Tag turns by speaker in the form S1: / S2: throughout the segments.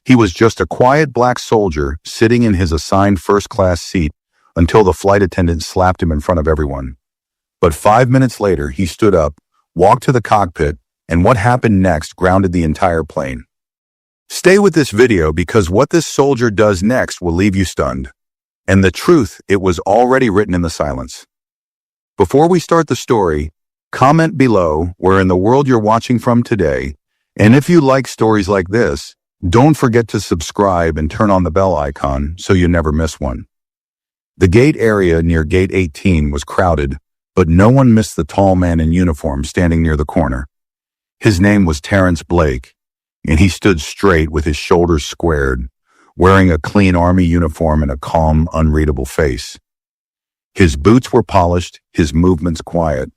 S1: He was just a quiet black soldier sitting in his assigned first-class seat until the flight attendant slapped him in front of everyone. But 5 minutes later, he stood up, walked to the cockpit, and what happened next grounded the entire plane. Stay with this video because what this soldier does next will leave you stunned. And the truth, it was already written in the silence. Before we start the story, comment below where in the world you're watching from today, and if you like stories like this, don't forget to subscribe and turn on the bell icon so you never miss one. The gate area near Gate 18 was crowded, but no one missed the tall man in uniform standing near the corner. His name was Terrence Blake, and he stood straight with his shoulders squared, wearing a clean army uniform and a calm, unreadable face. His boots were polished, his movements quiet.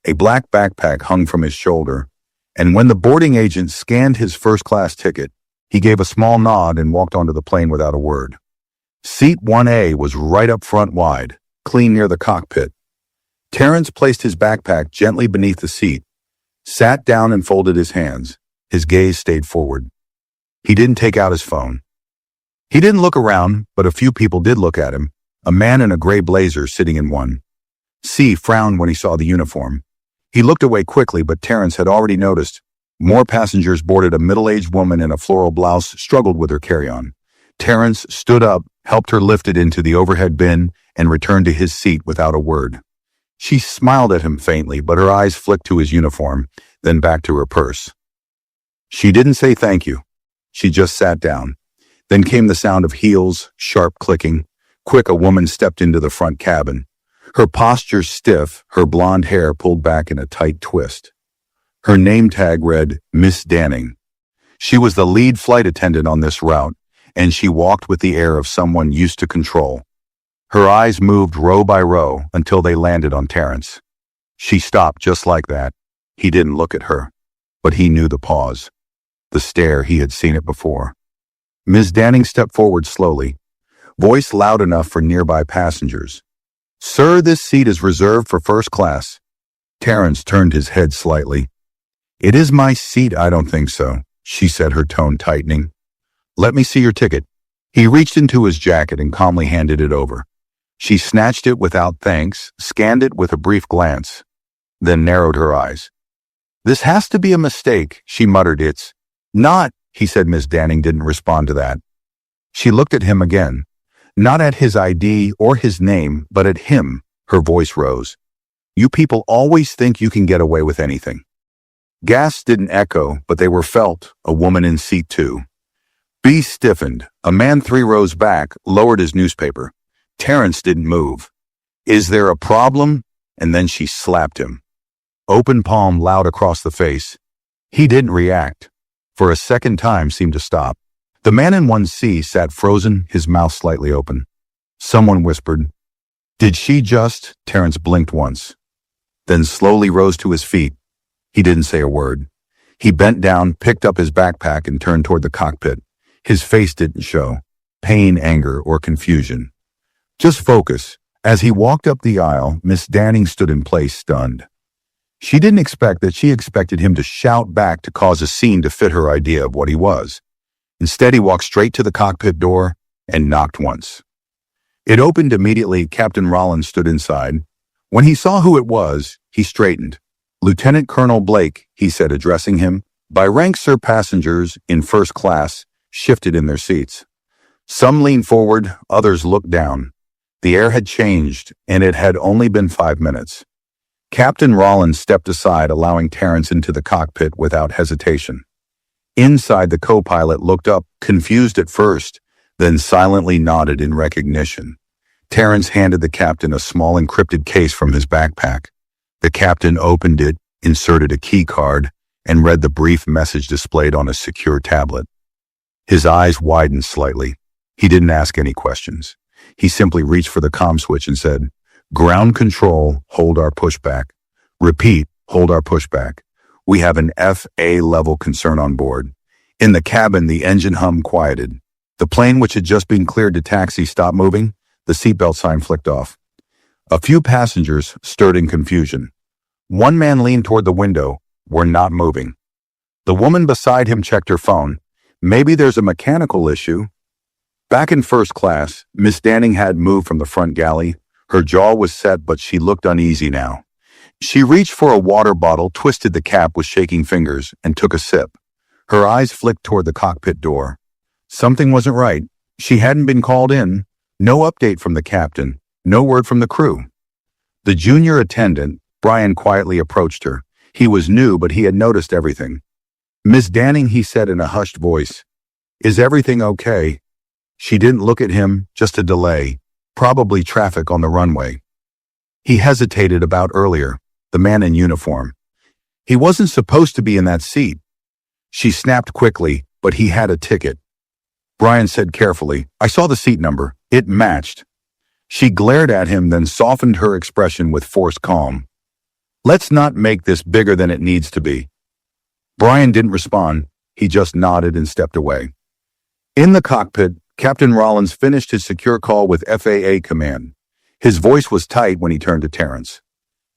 S1: A black backpack hung from his shoulder, and when the boarding agent scanned his first-class ticket, he gave a small nod and walked onto the plane without a word. Seat 1A was right up front wide, clean near the cockpit. Terrence placed his backpack gently beneath the seat, sat down and folded his hands. His gaze stayed forward. He didn't take out his phone. He didn't look around, but a few people did look at him. A man in a gray blazer sitting in one. C frowned when he saw the uniform. He looked away quickly, but Terrence had already noticed. More passengers boarded. A middle-aged woman in a floral blouse struggled with her carry-on. Terrence stood up, helped her lift it into the overhead bin, and returned to his seat without a word. She smiled at him faintly, but her eyes flicked to his uniform, then back to her purse. She didn't say thank you. She just sat down. Then came the sound of heels, sharp clicking. Quick, a woman stepped into the front cabin. Her posture stiff, her blonde hair pulled back in a tight twist. Her name tag read, Miss Danning. She was the lead flight attendant on this route, and she walked with the air of someone used to control. Her eyes moved row by row until they landed on Terrence. She stopped just like that. He didn't look at her, but he knew the pause. The stare, he had seen it before. Ms. Danning stepped forward slowly, voice loud enough for nearby passengers. Sir, this seat is reserved for first class. Terrence turned his head slightly. It is my seat, I don't think so, she said, her tone tightening. Let me see your ticket. He reached into his jacket and calmly handed it over. She snatched it without thanks, scanned it with a brief glance, then narrowed her eyes. This has to be a mistake, she muttered. It's not, he said. Miss Danning didn't respond to that. She looked at him again, not at his ID or his name, but at him. Her voice rose. You people always think you can get away with anything. Gasps didn't echo, but they were felt. A woman in seat 2. B stiffened. A man 3 rows back lowered his newspaper. Terrence didn't move. Is there a problem? And then she slapped him. Open palm loud across the face. He didn't react. For a second time seemed to stop. The man in 1C sat frozen, his mouth slightly open. Someone whispered, Did she just? Terrence blinked once, then slowly rose to his feet. He didn't say a word. He bent down, picked up his backpack, and turned toward the cockpit. His face didn't show pain, anger, or confusion. Just focus. As he walked up the aisle, Miss Danning stood in place, stunned. She didn't expect that. She expected him to shout back to cause a scene to fit her idea of what he was. Instead, he walked straight to the cockpit door and knocked once. It opened immediately. Captain Rollins stood inside. When he saw who it was, he straightened. Lieutenant Colonel Blake, he said, addressing him. By rank, sir. Passengers in first class shifted in their seats. Some leaned forward, others looked down. The air had changed, and it had only been 5 minutes. Captain Rollins stepped aside, allowing Terrence into the cockpit without hesitation. Inside, the co-pilot looked up, confused at first, then silently nodded in recognition. Terrence handed the captain a small encrypted case from his backpack. The captain opened it, inserted a key card, and read the brief message displayed on a secure tablet. His eyes widened slightly. He didn't ask any questions. He simply reached for the comm switch and said, Ground control, hold our pushback. Repeat, hold our pushback. We have an FA level concern on board. In the cabin, the engine hum quieted. The plane, which had just been cleared to taxi, stopped moving. The seatbelt sign flicked off. A few passengers stirred in confusion. One man leaned toward the window. We're not moving. The woman beside him checked her phone. Maybe there's a mechanical issue. Back in first class, Miss Danning had moved from the front galley. Her jaw was set, but she looked uneasy now. She reached for a water bottle, twisted the cap with shaking fingers, and took a sip. Her eyes flicked toward the cockpit door. Something wasn't right. She hadn't been called in. No update from the captain. No word from the crew. The junior attendant, Brian, quietly approached her. He was new, but he had noticed everything. "Miss Danning," he said in a hushed voice. "Is everything okay?" She didn't look at him, just a delay. Probably traffic on the runway. He hesitated about earlier, the man in uniform. He wasn't supposed to be in that seat. She snapped quickly, but he had a ticket. Brian said carefully, "I saw the seat number. It matched." She glared at him, then softened her expression with forced calm. "Let's not make this bigger than it needs to be." Brian didn't respond. He just nodded and stepped away. In the cockpit, Captain Rollins finished his secure call with FAA command. His voice was tight when he turned to Terrence.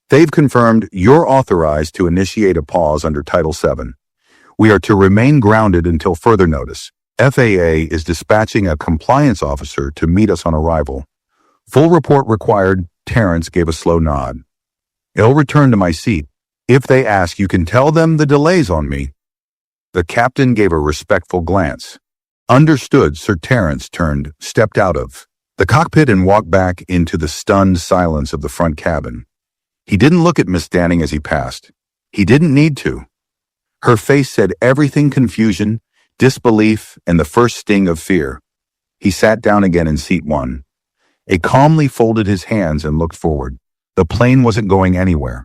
S1: "They've confirmed you're authorized to initiate a pause under Title VII. We are to remain grounded until further notice. FAA is dispatching a compliance officer to meet us on arrival. Full report required." Terrence gave a slow nod. "I'll return to my seat. If they ask, you can tell them the delay's on me." The captain gave a respectful glance. "Understood." Sir Terrence turned, stepped out of the cockpit and walked back into the stunned silence of the front cabin. He didn't look at Miss Danning as he passed. He didn't need to. Her face said everything: confusion, disbelief, and the first sting of fear. He sat down again in seat 1. He calmly folded his hands and looked forward. The plane wasn't going anywhere.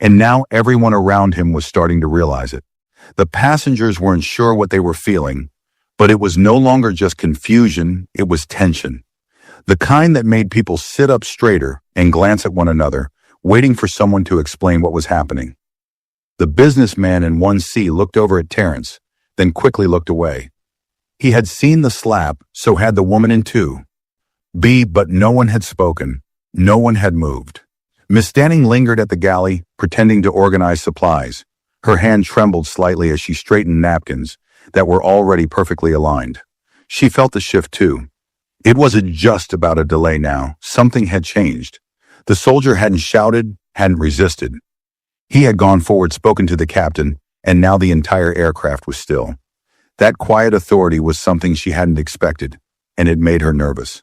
S1: And now everyone around him was starting to realize it. The passengers weren't sure what they were feeling, but it was no longer just confusion, it was tension. The kind that made people sit up straighter and glance at one another, waiting for someone to explain what was happening. The businessman in 1C looked over at Terrence, then quickly looked away. He had seen the slap, so had the woman in 2B, but no one had spoken. No one had moved. Miss Danning lingered at the galley, pretending to organize supplies. Her hand trembled slightly as she straightened napkins that were already perfectly aligned. She felt the shift too. It wasn't just about a delay now. Something had changed. The soldier hadn't shouted, hadn't resisted. He had gone forward, spoken to the captain, and now the entire aircraft was still. That quiet authority was something she hadn't expected, and it made her nervous.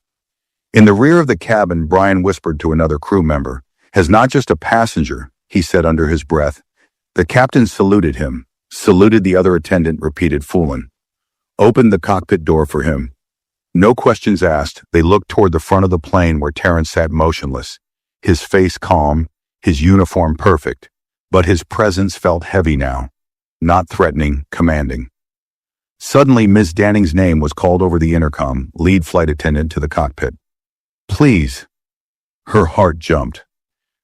S1: In the rear of the cabin, Brian whispered to another crew member. "As not just a passenger," he said under his breath. The captain saluted him, saluted the other attendant, repeated "Foolin'," opened the cockpit door for him. No questions asked, they looked toward the front of the plane where Terrence sat motionless, his face calm, his uniform perfect, but his presence felt heavy now, not threatening, commanding. Suddenly, Miss Danning's name was called over the intercom, lead flight attendant to the cockpit. "Please." Her heart jumped.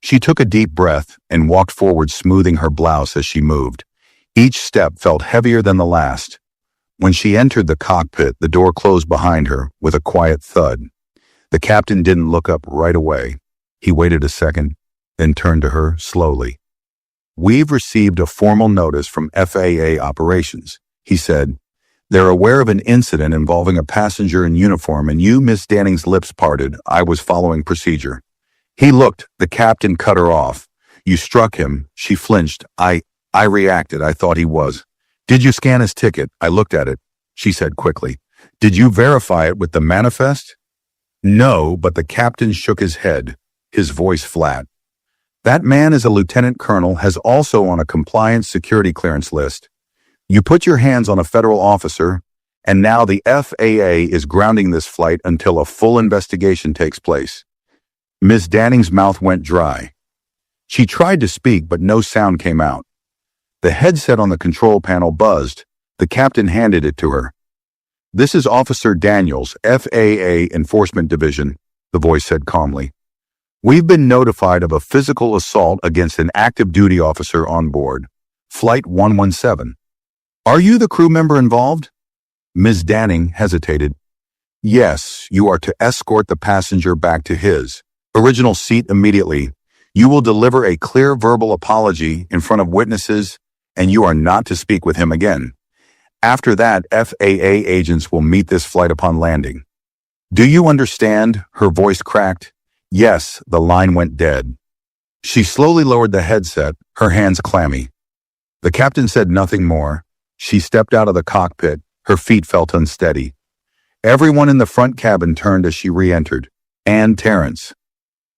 S1: She took a deep breath and walked forward, smoothing her blouse as she moved. Each step felt heavier than the last. When she entered the cockpit, the door closed behind her with a quiet thud. The captain didn't look up right away. He waited a second, then turned to her slowly. "We've received a formal notice from FAA operations," he said. "They're aware of an incident involving a passenger in uniform, and you." Miss Danning's lips parted. "I was following procedure." He looked. The captain cut her off. "You struck him." She flinched. I reacted. "I thought he was." "Did you scan his ticket?" "I looked at it," she said quickly. "Did you verify it with the manifest?" "No," but the captain shook his head, his voice flat. "That man is a lieutenant colonel, has also on a compliance security clearance list. You put your hands on a federal officer, and now the FAA is grounding this flight until a full investigation takes place." Miss Danning's mouth went dry. She tried to speak, but no sound came out. The headset on the control panel buzzed. The captain handed it to her. "This is Officer Daniels, FAA Enforcement Division," the voice said calmly. "We've been notified of a physical assault against an active duty officer on board, Flight 117. Are you the crew member involved?" Ms. Danning hesitated. "Yes, you are to escort the passenger back to his original seat immediately. You will deliver a clear verbal apology in front of witnesses, and you are not to speak with him again. After that, FAA agents will meet this flight upon landing. Do you understand? Her voice cracked. Yes, the line went dead. She slowly lowered the headset, her hands clammy. The captain said nothing more. She stepped out of the cockpit. Her feet felt unsteady. Everyone in the front cabin turned as she re-entered. And Terrence.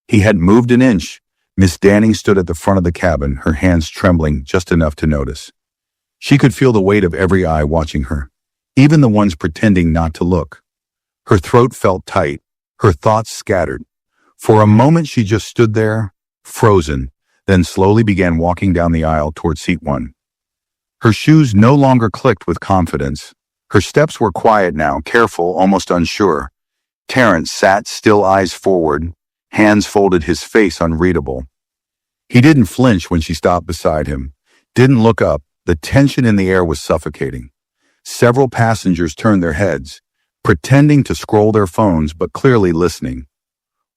S1: He hadn't moved an inch. Miss Danning stood at the front of the cabin, her hands trembling just enough to notice. She could feel the weight of every eye watching her, even the ones pretending not to look. Her throat felt tight, her thoughts scattered. For a moment she just stood there, frozen, then slowly began walking down the aisle toward seat 1. Her shoes no longer clicked with confidence. Her steps were quiet now, careful, almost unsure. Terrence sat still, eyes forward, hands folded, his face unreadable. He didn't flinch when she stopped beside him, didn't look up. The tension in the air was suffocating. Several passengers turned their heads, pretending to scroll their phones but clearly listening.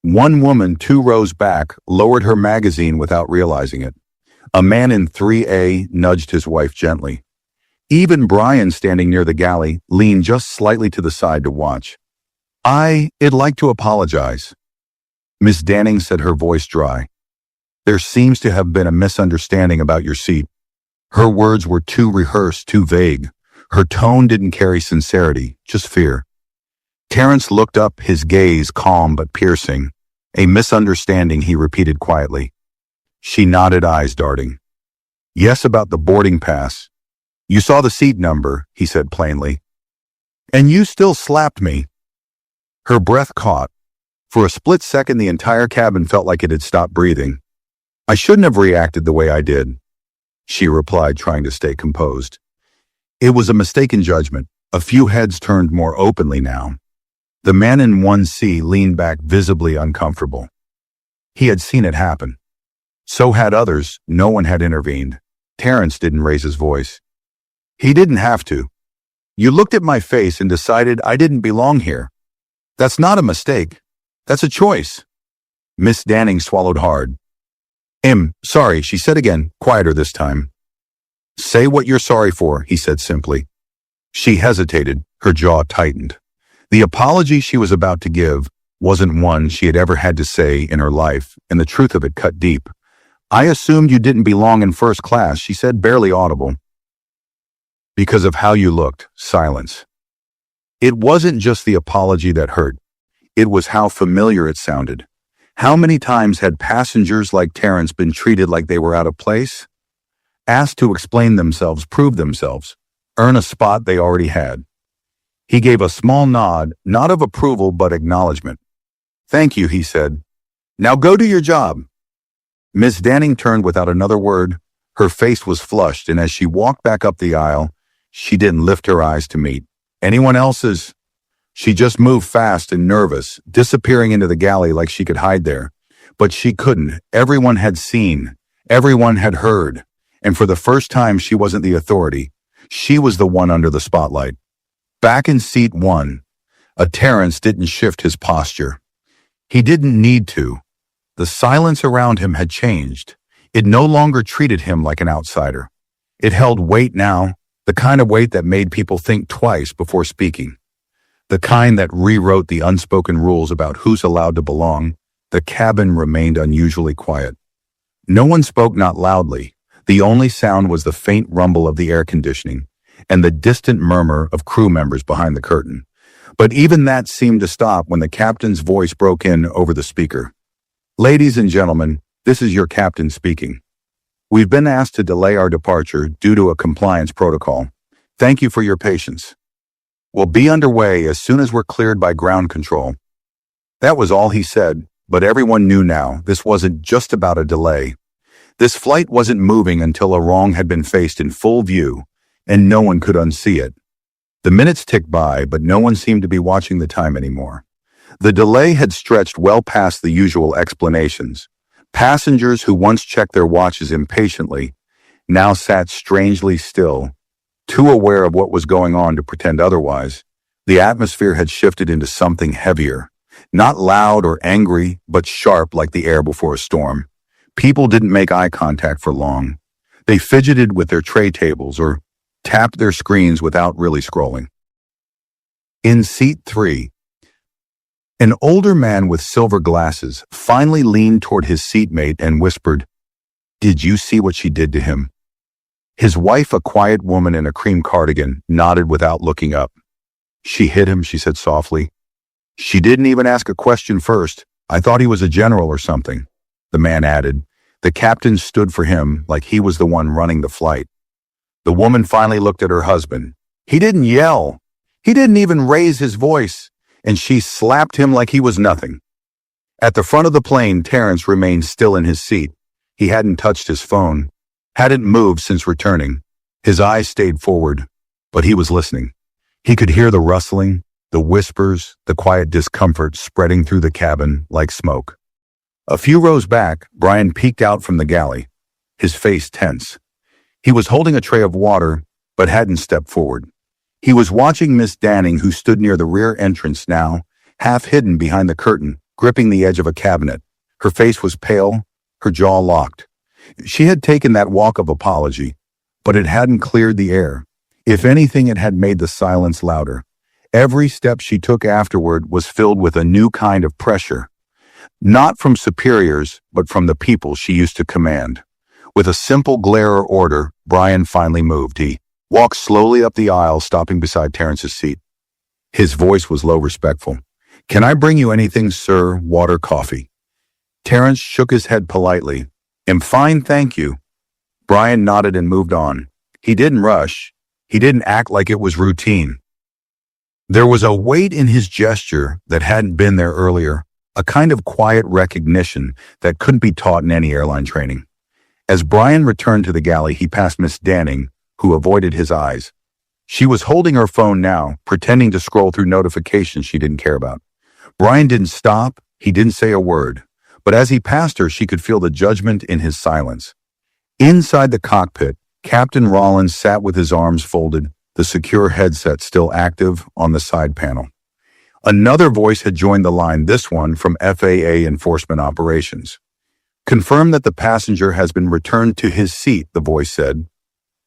S1: One woman 2 rows back lowered her magazine without realizing it. A man in 3A nudged his wife gently. Even Brian, standing near the galley, leaned just slightly to the side to watch. I'd like to apologize. Miss Danning said, her voice dry. There seems to have been a misunderstanding about your seat. Her words were too rehearsed, too vague. Her tone didn't carry sincerity, just fear. Terrence looked up, his gaze calm but piercing. A misunderstanding, he repeated quietly. She nodded, eyes darting. Yes, about the boarding pass. You saw the seat number, he said plainly. And you still slapped me. Her breath caught. For a split second, the entire cabin felt like it had stopped breathing. I shouldn't have reacted the way I did, she replied, trying to stay composed. It was a mistaken judgment. A few heads turned more openly now. The man in 1C leaned back, visibly uncomfortable. He had seen it happen. So had others. No one had intervened. Terrence didn't raise his voice. He didn't have to. You looked at my face and decided I didn't belong here. That's not a mistake. That's a choice. Miss Danning swallowed hard. Sorry, she said again, quieter this time. Say what you're sorry for, he said simply. She hesitated, her jaw tightened. The apology she was about to give wasn't one she had ever had to say in her life, and the truth of it cut deep. I assumed you didn't belong in first class, she said, barely audible. Because of how you looked. Silence. It wasn't just the apology that hurt. It was how familiar it sounded. How many times had passengers like Terrence been treated like they were out of place? Asked to explain themselves, prove themselves, earn a spot they already had. He gave a small nod, not of approval but acknowledgement. Thank you, he said. Now go do your job. Miss Danning turned without another word. Her face was flushed, and as she walked back up the aisle, she didn't lift her eyes to meet anyone else's. She just moved fast and nervous, disappearing into the galley like she could hide there. But she couldn't. Everyone had seen. Everyone had heard. And for the first time, she wasn't the authority. She was the one under the spotlight. Back in seat 1, Terrence didn't shift his posture. He didn't need to. The silence around him had changed. It no longer treated him like an outsider. It held weight now, the kind of weight that made people think twice before speaking. The kind that rewrote the unspoken rules about who's allowed to belong. The cabin remained unusually quiet. No one spoke, not loudly. The only sound was the faint rumble of the air conditioning and the distant murmur of crew members behind the curtain. But even that seemed to stop when the captain's voice broke in over the speaker. Ladies and gentlemen, this is your captain speaking. We've been asked to delay our departure due to a compliance protocol. Thank you for your patience. We'll be underway as soon as we're cleared by ground control. That was all he said, but everyone knew now this wasn't just about a delay. This flight wasn't moving until a wrong had been faced in full view, and no one could unsee it. The minutes ticked by, but no one seemed to be watching the time anymore. The delay had stretched well past the usual explanations. Passengers who once checked their watches impatiently now sat strangely still, too aware of what was going on to pretend otherwise. The atmosphere had shifted into something heavier, not loud or angry, but sharp like the air before a storm. People didn't make eye contact for long. They fidgeted with their tray tables or tapped their screens without really scrolling. In seat 3, an older man with silver glasses finally leaned toward his seatmate and whispered, "Did you see what she did to him?" His wife, a quiet woman in a cream cardigan, nodded without looking up. "She hit him," she said softly. "She didn't even ask a question first. I thought he was a general or something," the man added. The captain stood for him like he was the one running the flight. The woman finally looked at her husband. He didn't yell. He didn't even raise his voice, and she slapped him like he was nothing. At the front of the plane, Terrence remained still in his seat. He hadn't touched his phone, hadn't moved since returning. His eyes stayed forward, but he was listening. He could hear the rustling, the whispers, the quiet discomfort spreading through the cabin like smoke. A few rows back, Brian peeked out from the galley, his face tense. He was holding a tray of water, but hadn't stepped forward. He was watching Miss Danning, who stood near the rear entrance now, half hidden behind the curtain, gripping the edge of a cabinet. Her face was pale, her jaw locked. She had taken that walk of apology, but it hadn't cleared the air. If anything, it had made the silence louder. Every step she took afterward was filled with a new kind of pressure. Not from superiors, but from the people she used to command. With a simple glare or order, Brian finally moved. He walked slowly up the aisle, stopping beside Terrence's seat. His voice was low, respectful. "Can I bring you anything, sir? Water, coffee?" Terrence shook his head politely. "Am fine, thank you." Brian nodded and moved on. He didn't rush. He didn't act like it was routine. There was a weight in his gesture that hadn't been there earlier, a kind of quiet recognition that couldn't be taught in any airline training. As Brian returned to the galley, he passed Miss Danning, who avoided his eyes. She was holding her phone now, pretending to scroll through notifications she didn't care about. Brian didn't stop, he didn't say a word, but as he passed her, she could feel the judgment in his silence. Inside the cockpit, Captain Rollins sat with his arms folded, the secure headset still active on the side panel. Another voice had joined the line, this one from FAA Enforcement Operations. "Confirm that the passenger has been returned to his seat," the voice said.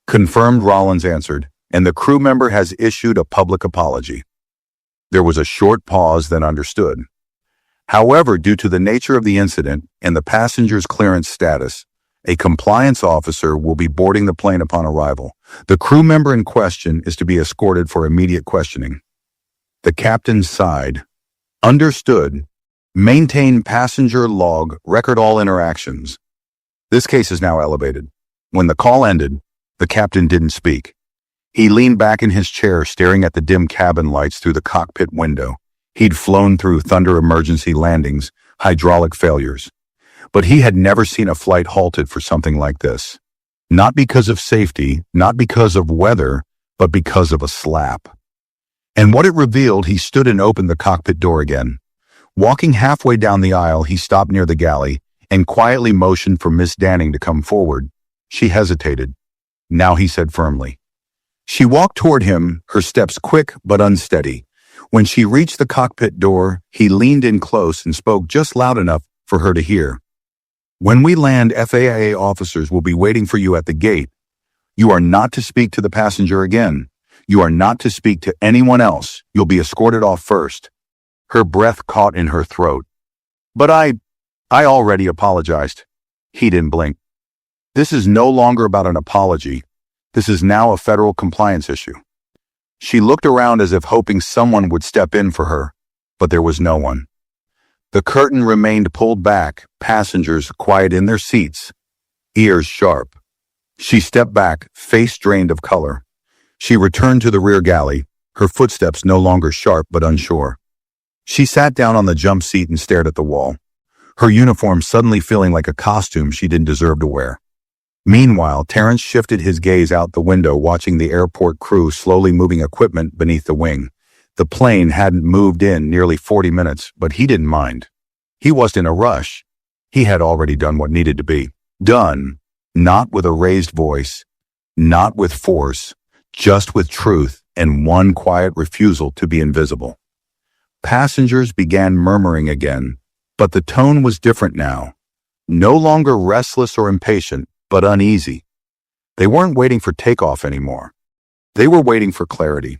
S1: "Confirmed," Rollins answered, "and the crew member has issued a public apology." There was a short pause, then understood. However, due to the nature of the incident and the passenger's clearance status, a compliance officer will be boarding the plane upon arrival. The crew member in question is to be escorted for immediate questioning. The captain sighed. "Understood. Maintain passenger log, record all interactions." This case is now elevated. When the call ended, the captain didn't speak. He leaned back in his chair, staring at the dim cabin lights through the cockpit window. He'd flown through thunder emergency landings, hydraulic failures. But he had never seen a flight halted for something like this. Not because of safety, not because of weather, but because of a slap. And what it revealed, he stood and opened the cockpit door again. Walking halfway down the aisle, he stopped near the galley and quietly motioned for Miss Danning to come forward. She hesitated. Now he said firmly. She walked toward him, her steps quick but unsteady. When she reached the cockpit door, he leaned in close and spoke just loud enough for her to hear. "When we land, FAA officers will be waiting for you at the gate. You are not to speak to the passenger again. You are not to speak to anyone else. You'll be escorted off first." Her breath caught in her throat. "But I already apologized." He didn't blink. "This is no longer about an apology. This is now a federal compliance issue." She looked around as if hoping someone would step in for her, but there was no one. The curtain remained pulled back, passengers quiet in their seats, ears sharp. She stepped back, face drained of color. She returned to the rear galley, her footsteps no longer sharp but unsure. She sat down on the jump seat and stared at the wall, her uniform suddenly feeling like a costume she didn't deserve to wear. Meanwhile, Terrence shifted his gaze out the window, watching the airport crew slowly moving equipment beneath the wing. The plane hadn't moved in nearly 40 minutes, but he didn't mind. He wasn't in a rush. He had already done what needed to be done, not with a raised voice, not with force, just with truth and one quiet refusal to be invisible. Passengers began murmuring again, but the tone was different now. No longer restless or impatient, but uneasy. They weren't waiting for takeoff anymore. They were waiting for clarity.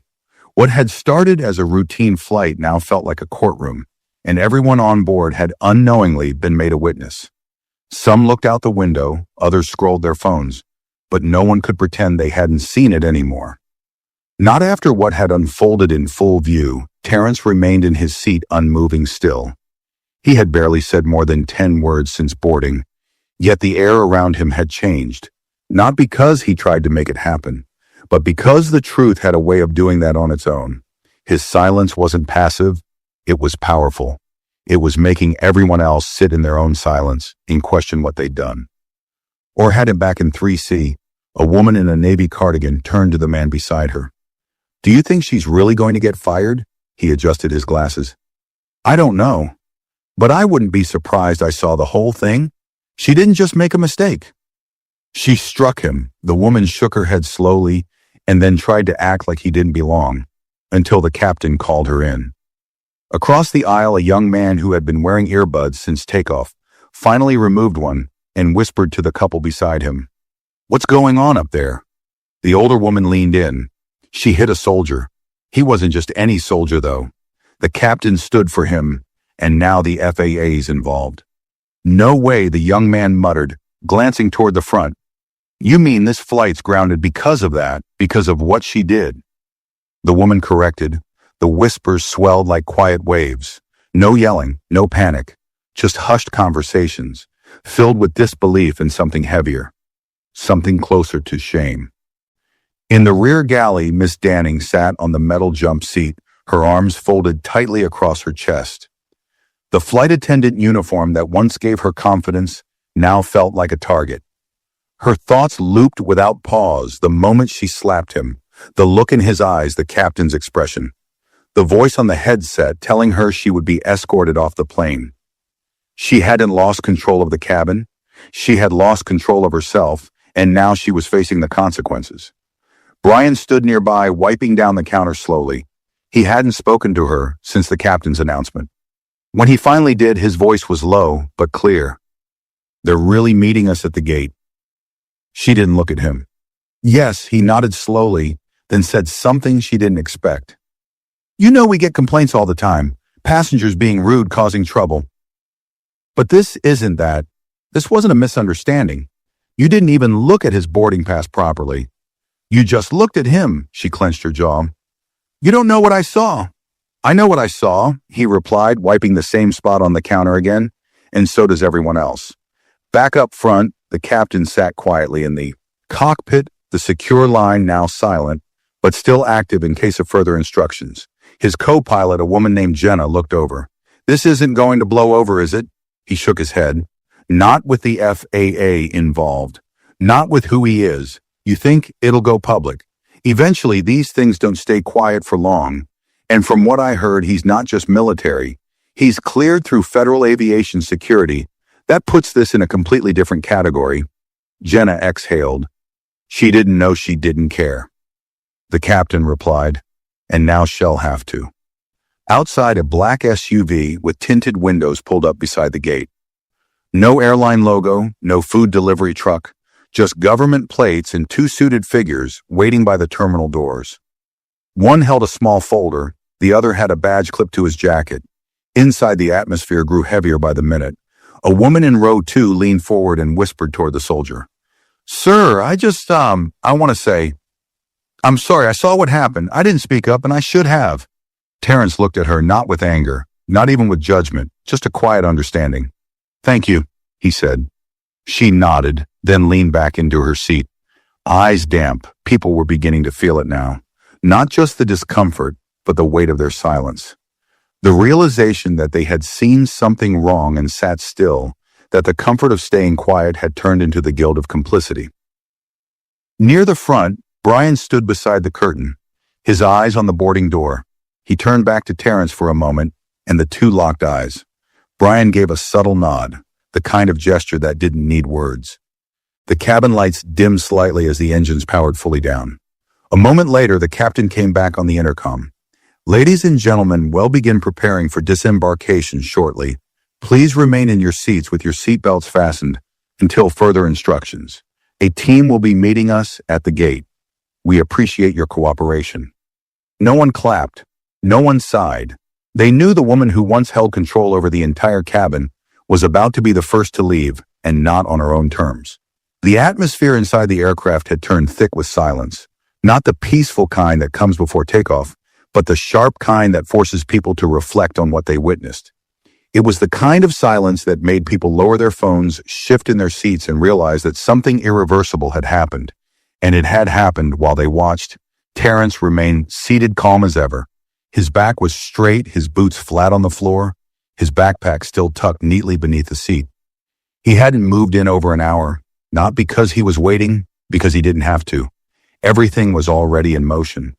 S1: What had started as a routine flight now felt like a courtroom, and everyone on board had unknowingly been made a witness. Some looked out the window, others scrolled their phones, but no one could pretend they hadn't seen it anymore. Not after what had unfolded in full view, Terrence remained in his seat unmoving still. He had barely said more than 10 words since boarding, yet the air around him had changed, not because he tried to make it happen, but because the truth had a way of doing that on its own. His silence wasn't passive, it was powerful. It was making everyone else sit in their own silence and question what they'd done. Or had him back in 3C, a woman in a navy cardigan turned to the man beside her. "Do you think she's really going to get fired?" He adjusted his glasses. "I don't know. But I wouldn't be surprised I saw the whole thing. She didn't just make a mistake." She struck him. The woman shook her head slowly and then tried to act like he didn't belong, until the captain called her in. Across the aisle, a young man who had been wearing earbuds since takeoff finally removed one and whispered to the couple beside him, "What's going on up there?" The older woman leaned in. She hit a soldier. He wasn't just any soldier, though. The captain stood for him, and now the FAA's involved. "No way," the young man muttered, glancing toward the front. "You mean this flight's grounded because of that, because of what she did?" The woman corrected. The whispers swelled like quiet waves. No yelling, no panic, just hushed conversations, filled with disbelief and something heavier, something closer to shame. In the rear galley, Miss Danning sat on the metal jump seat, her arms folded tightly across her chest. The flight attendant uniform that once gave her confidence now felt like a target. Her thoughts looped without pause the moment she slapped him, the look in his eyes, the captain's expression, the voice on the headset telling her she would be escorted off the plane. She hadn't lost control of the cabin. She had lost control of herself, and now she was facing the consequences. Brian stood nearby, wiping down the counter slowly. He hadn't spoken to her since the captain's announcement. When he finally did, his voice was low but clear. "They're really meeting us at the gate." She didn't look at him. "Yes," he nodded slowly, then said something she didn't expect. "You know we get complaints all the time, passengers being rude, causing trouble. But this isn't that. This wasn't a misunderstanding. You didn't even look at his boarding pass properly. You just looked at him," she clenched her jaw. "You don't know what I saw." "I know what I saw," he replied, wiping the same spot on the counter again, "and so does everyone else." Back up front, the captain sat quietly in the cockpit, the secure line now silent, but still active in case of further instructions. His co-pilot, a woman named Jenna, looked over. "This isn't going to blow over, is it?" He shook his head. "Not with the FAA involved. Not with who he is. You think it'll go public. Eventually, these things don't stay quiet for long. And from what I heard, he's not just military. He's cleared through federal aviation security. That puts this in a completely different category." Jenna exhaled. She didn't know she didn't care. The captain replied, "And now she'll have to." Outside, a black SUV with tinted windows pulled up beside the gate. No airline logo, no food delivery truck, just government plates and two suited figures waiting by the terminal doors. One held a small folder, the other had a badge clipped to his jacket. Inside, the atmosphere grew heavier by the minute. A woman in row 2 leaned forward and whispered toward the soldier. "Sir, I want to say, I'm sorry, I saw what happened. I didn't speak up, and I should have." Terrence looked at her, not with anger, not even with judgment, just a quiet understanding. "Thank you," he said. She nodded, then leaned back into her seat. Eyes damp, people were beginning to feel it now. Not just the discomfort, but the weight of their silence. The realization that they had seen something wrong and sat still, that the comfort of staying quiet had turned into the guilt of complicity. Near the front, Brian stood beside the curtain, his eyes on the boarding door. He turned back to Terrence for a moment, and the two locked eyes. Brian gave a subtle nod, the kind of gesture that didn't need words. The cabin lights dimmed slightly as the engines powered fully down. A moment later, the captain came back on the intercom. "Ladies and gentlemen, we'll begin preparing for disembarkation shortly. Please remain in your seats with your seatbelts fastened until further instructions. A team will be meeting us at the gate." We appreciate your cooperation." No one clapped. No one sighed. They knew the woman who once held control over the entire cabin was about to be the first to leave, and not on her own terms. The atmosphere inside the aircraft had turned thick with silence. Not the peaceful kind that comes before takeoff, but the sharp kind that forces people to reflect on what they witnessed. It was the kind of silence that made people lower their phones, shift in their seats, and realize that something irreversible had happened. And it had happened while they watched. Terrence remained seated calm as ever. His back was straight, his boots flat on the floor, his backpack still tucked neatly beneath the seat. He hadn't moved in over an hour, not because he was waiting, because he didn't have to. Everything was already in motion.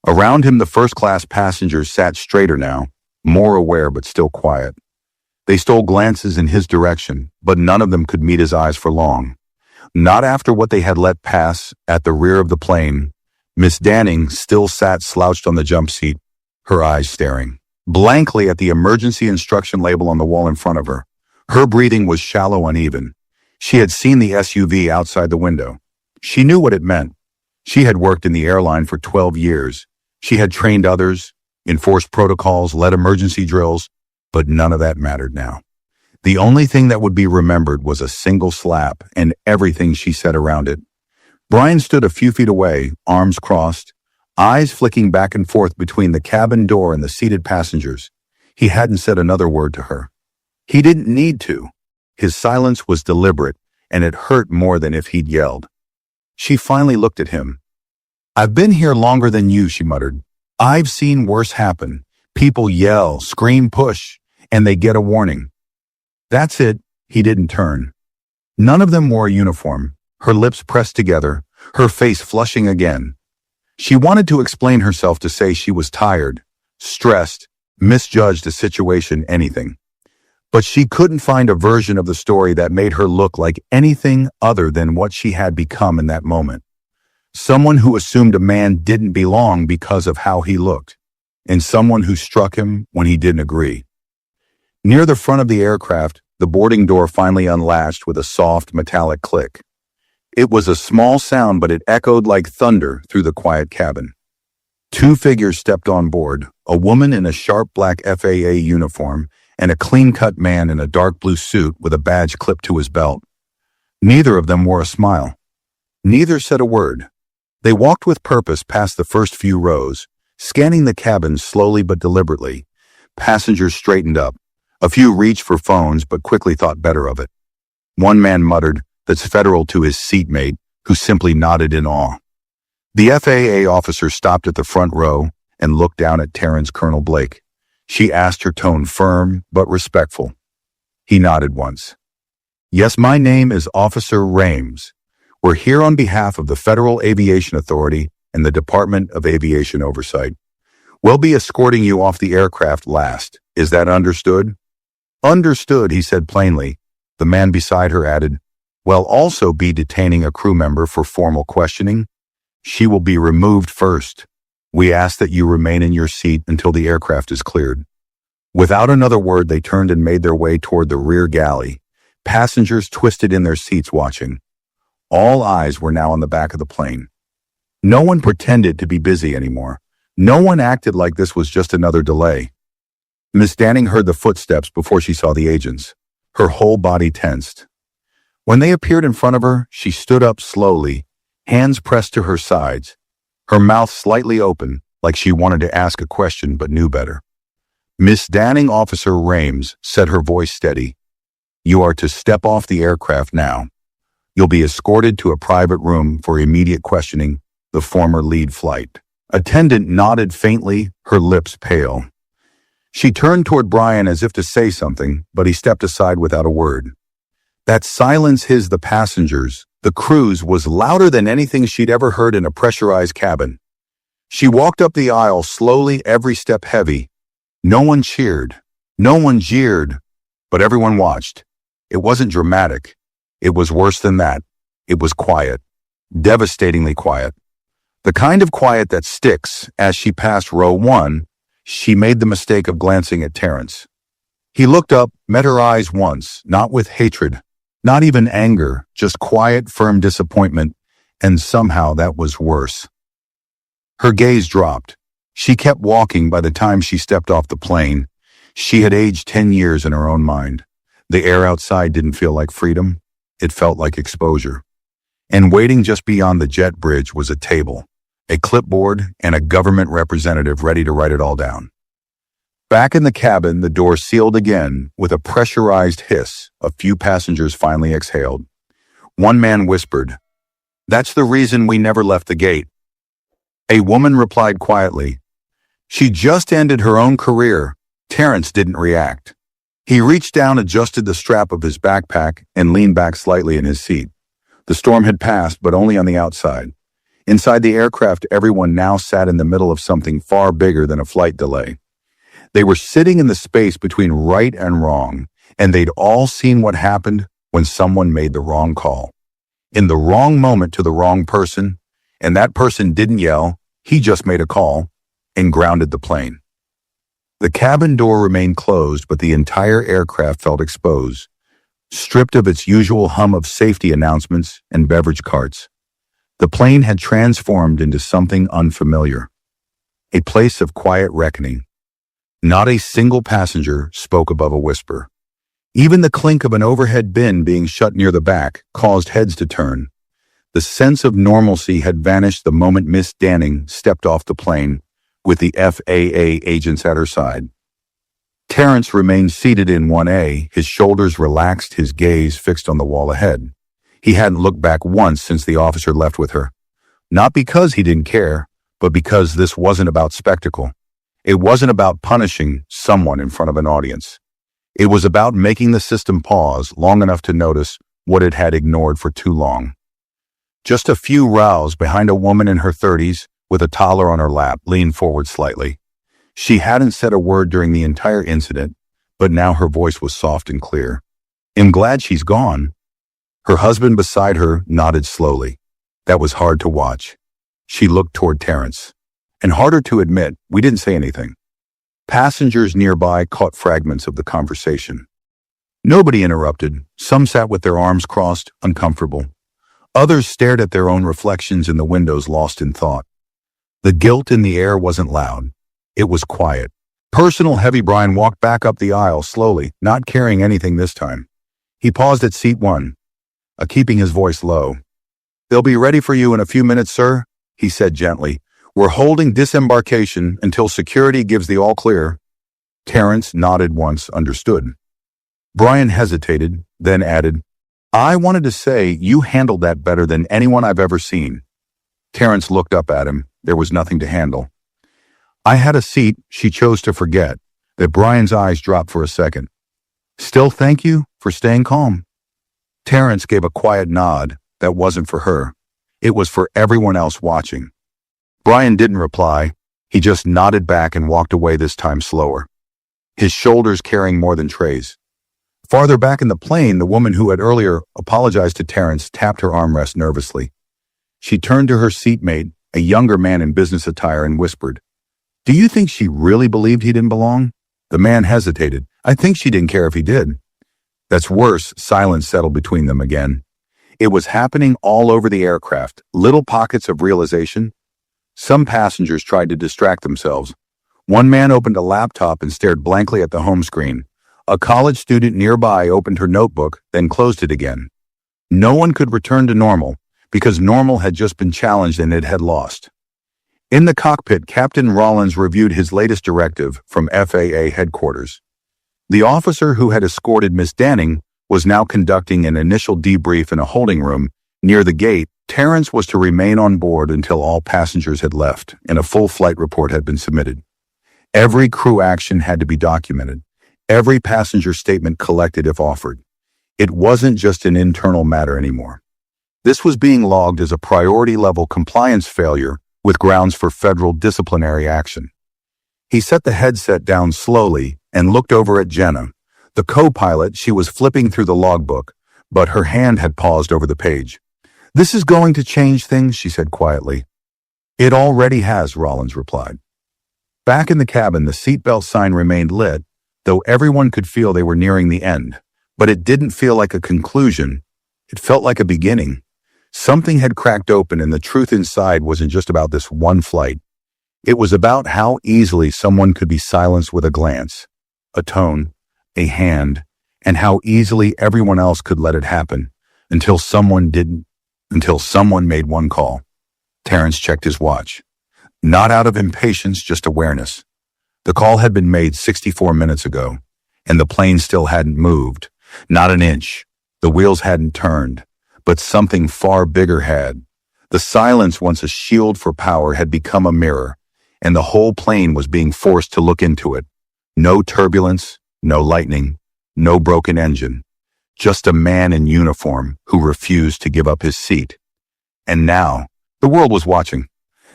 S1: Around him, the first-class passengers sat straighter now, more aware but still quiet. They stole glances in his direction, but none of them could meet his eyes for long. Not after what they had let pass at the rear of the plane. Miss Danning still sat slouched on the jump seat, her eyes staring blankly at the emergency instruction label on the wall in front of her. Her breathing was shallow, uneven. She had seen the SUV outside the window. She knew what it meant. She had worked in the airline for 12 years. She had trained others, enforced protocols, led emergency drills, but none of that mattered now. The only thing that would be remembered was a single slap and everything she said around it. Brian stood a few feet away, arms crossed, eyes flicking back and forth between the cabin door and the seated passengers. He hadn't said another word to her. He didn't need to. His silence was deliberate, and it hurt more than if he'd yelled. She finally looked at him. "I've been here longer than you," she muttered. "I've seen worse happen. People yell, scream, push, and they get a warning." That's it. He didn't turn. None of them wore a uniform, her lips pressed together, her face flushing again. She wanted to explain herself, to say she was tired, stressed, misjudged the situation, anything. But she couldn't find a version of the story that made her look like anything other than what she had become in that moment. Someone who assumed a man didn't belong because of how he looked, and someone who struck him when he didn't agree. Near the front of the aircraft, the boarding door finally unlatched with a soft, metallic click. It was a small sound, but it echoed like thunder through the quiet cabin. Two figures stepped on board, a woman in a sharp black FAA uniform and a clean-cut man in a dark blue suit with a badge clipped to his belt. Neither of them wore a smile. Neither said a word. They walked with purpose past the first few rows, scanning the cabin slowly but deliberately. Passengers straightened up. A few reached for phones but quickly thought better of it. One man muttered, "That's federal," to his seatmate, who simply nodded in awe. The FAA officer stopped at the front row and looked down at Terrence Colonel Blake. She asked, her tone firm but respectful. He nodded once. "Yes, my name is Officer Rames. We're here on behalf of the Federal Aviation Authority and the Department of Aviation Oversight. We'll be escorting you off the aircraft last. Is that understood?" "Understood," he said plainly. The man beside her added, "We'll also be detaining a crew member for formal questioning. She will be removed first. We ask that you remain in your seat until the aircraft is cleared." Without another word, they turned and made their way toward the rear galley. Passengers twisted in their seats watching. All eyes were now on the back of the plane. No one pretended to be busy anymore. No one acted like this was just another delay. Miss Danning heard the footsteps before she saw the agents. Her whole body tensed. When they appeared in front of her, she stood up slowly, hands pressed to her sides, her mouth slightly open, like she wanted to ask a question but knew better. "Miss Danning, Officer Rames," said, her voice steady. "You are to step off the aircraft now. You'll be escorted to a private room for immediate questioning, the former lead flight." Attendant nodded faintly, her lips pale. She turned toward Brian as if to say something, but he stepped aside without a word. That silence his the passengers, the crews, was louder than anything she'd ever heard in a pressurized cabin. She walked up the aisle slowly, every step heavy. No one cheered. No one jeered. But everyone watched. It wasn't dramatic. It was worse than that. It was quiet. Devastatingly quiet. The kind of quiet that sticks. As she passed row 1, she made the mistake of glancing at Terrence. He looked up, met her eyes once, not with hatred, not even anger, just quiet, firm disappointment, and somehow that was worse. Her gaze dropped. She kept walking. By the time she stepped off the plane, she had aged 10 years in her own mind. The air outside didn't feel like freedom. It felt like exposure. And waiting just beyond the jet bridge was a table, a clipboard, and a government representative ready to write it all down. Back in the cabin, the door sealed again with a pressurized hiss. A few passengers finally exhaled. One man whispered, "That's the reason we never left the gate." A woman replied quietly, "She just ended her own career." Terrence didn't react. He reached down, adjusted the strap of his backpack, and leaned back slightly in his seat. The storm had passed, but only on the outside. Inside the aircraft, everyone now sat in the middle of something far bigger than a flight delay. They were sitting in the space between right and wrong, and they'd all seen what happened when someone made the wrong call. In the wrong moment to the wrong person, and that person didn't yell, he just made a call and grounded the plane. The cabin door remained closed, but the entire aircraft felt exposed, stripped of its usual hum of safety announcements and beverage carts. The plane had transformed into something unfamiliar, a place of quiet reckoning. Not a single passenger spoke above a whisper. Even the clink of an overhead bin being shut near the back caused heads to turn. The sense of normalcy had vanished the moment Miss Danning stepped off the plane, with the FAA agents at her side. Terrence remained seated in 1A, his shoulders relaxed, his gaze fixed on the wall ahead. He hadn't looked back once since the officer left with her. Not because he didn't care, but because this wasn't about spectacle. It wasn't about punishing someone in front of an audience. It was about making the system pause long enough to notice what it had ignored for too long. Just a few rows behind a woman in her 30s, with a toddler on her lap, leaned forward slightly. She hadn't said a word during the entire incident, but now her voice was soft and clear. "I'm glad she's gone." Her husband beside her nodded slowly. That was hard to watch. She looked toward Terrence. And harder to admit, we didn't say anything. Passengers nearby caught fragments of the conversation. Nobody interrupted. Some sat with their arms crossed, uncomfortable. Others stared at their own reflections in the windows, lost in thought. The guilt in the air wasn't loud. It was quiet. Personal heavy. Brian walked back up the aisle slowly, not carrying anything this time. He paused at seat 1, keeping his voice low. "They'll be ready for you in a few minutes, sir," he said gently. "We're holding disembarkation until security gives the all clear." Terrence nodded once, understood. Brian hesitated, then added, "I wanted to say you handled that better than anyone I've ever seen." Terrence looked up at him. There was nothing to handle. "I had a seat," she chose to forget that Brian's eyes dropped for a second. "Still, thank you for staying calm." Terrence gave a quiet nod. That wasn't for her. It was for everyone else watching. Brian didn't reply. He just nodded back and walked away, this time slower, his shoulders carrying more than trays. Farther back in the plane, the woman who had earlier apologized to Terrence tapped her armrest nervously. She turned to her seatmate, a younger man in business attire, and whispered, "Do you think she really believed he didn't belong?" The man hesitated. "I think she didn't care if he did." "That's worse." Silence settled between them again. It was happening all over the aircraft, little pockets of realization. Some passengers tried to distract themselves. One man opened a laptop and stared blankly at the home screen. A college student nearby opened her notebook, then closed it again. No one could return to normal, because normal had just been challenged and it had lost. In the cockpit, Captain Rollins reviewed his latest directive from FAA headquarters. The officer who had escorted Miss Danning was now conducting an initial debrief in a holding room near the gate. Terrence was to remain on board until all passengers had left and a full flight report had been submitted. Every crew action had to be documented, every passenger statement collected if offered. It wasn't just an internal matter anymore. This was being logged as a priority-level compliance failure with grounds for federal disciplinary action. He set the headset down slowly and looked over at Jenna, the co-pilot. She was flipping through the logbook, but her hand had paused over the page. "This is going to change things," she said quietly. "It already has," Rollins replied. Back in the cabin, the seatbelt sign remained lit, though everyone could feel they were nearing the end. But it didn't feel like a conclusion. It felt like a beginning. Something had cracked open, and the truth inside wasn't just about this one flight. It was about how easily someone could be silenced with a glance, a tone, a hand, and how easily everyone else could let it happen until someone didn't, until someone made one call. Terrence checked his watch. Not out of impatience, just awareness. The call had been made 64 minutes ago, and the plane still hadn't moved. Not an inch. The wheels hadn't turned, but something far bigger had. The silence, once a shield for power, had become a mirror, and the whole plane was being forced to look into it. No turbulence, no lightning, no broken engine. Just a man in uniform who refused to give up his seat. And now, the world was watching.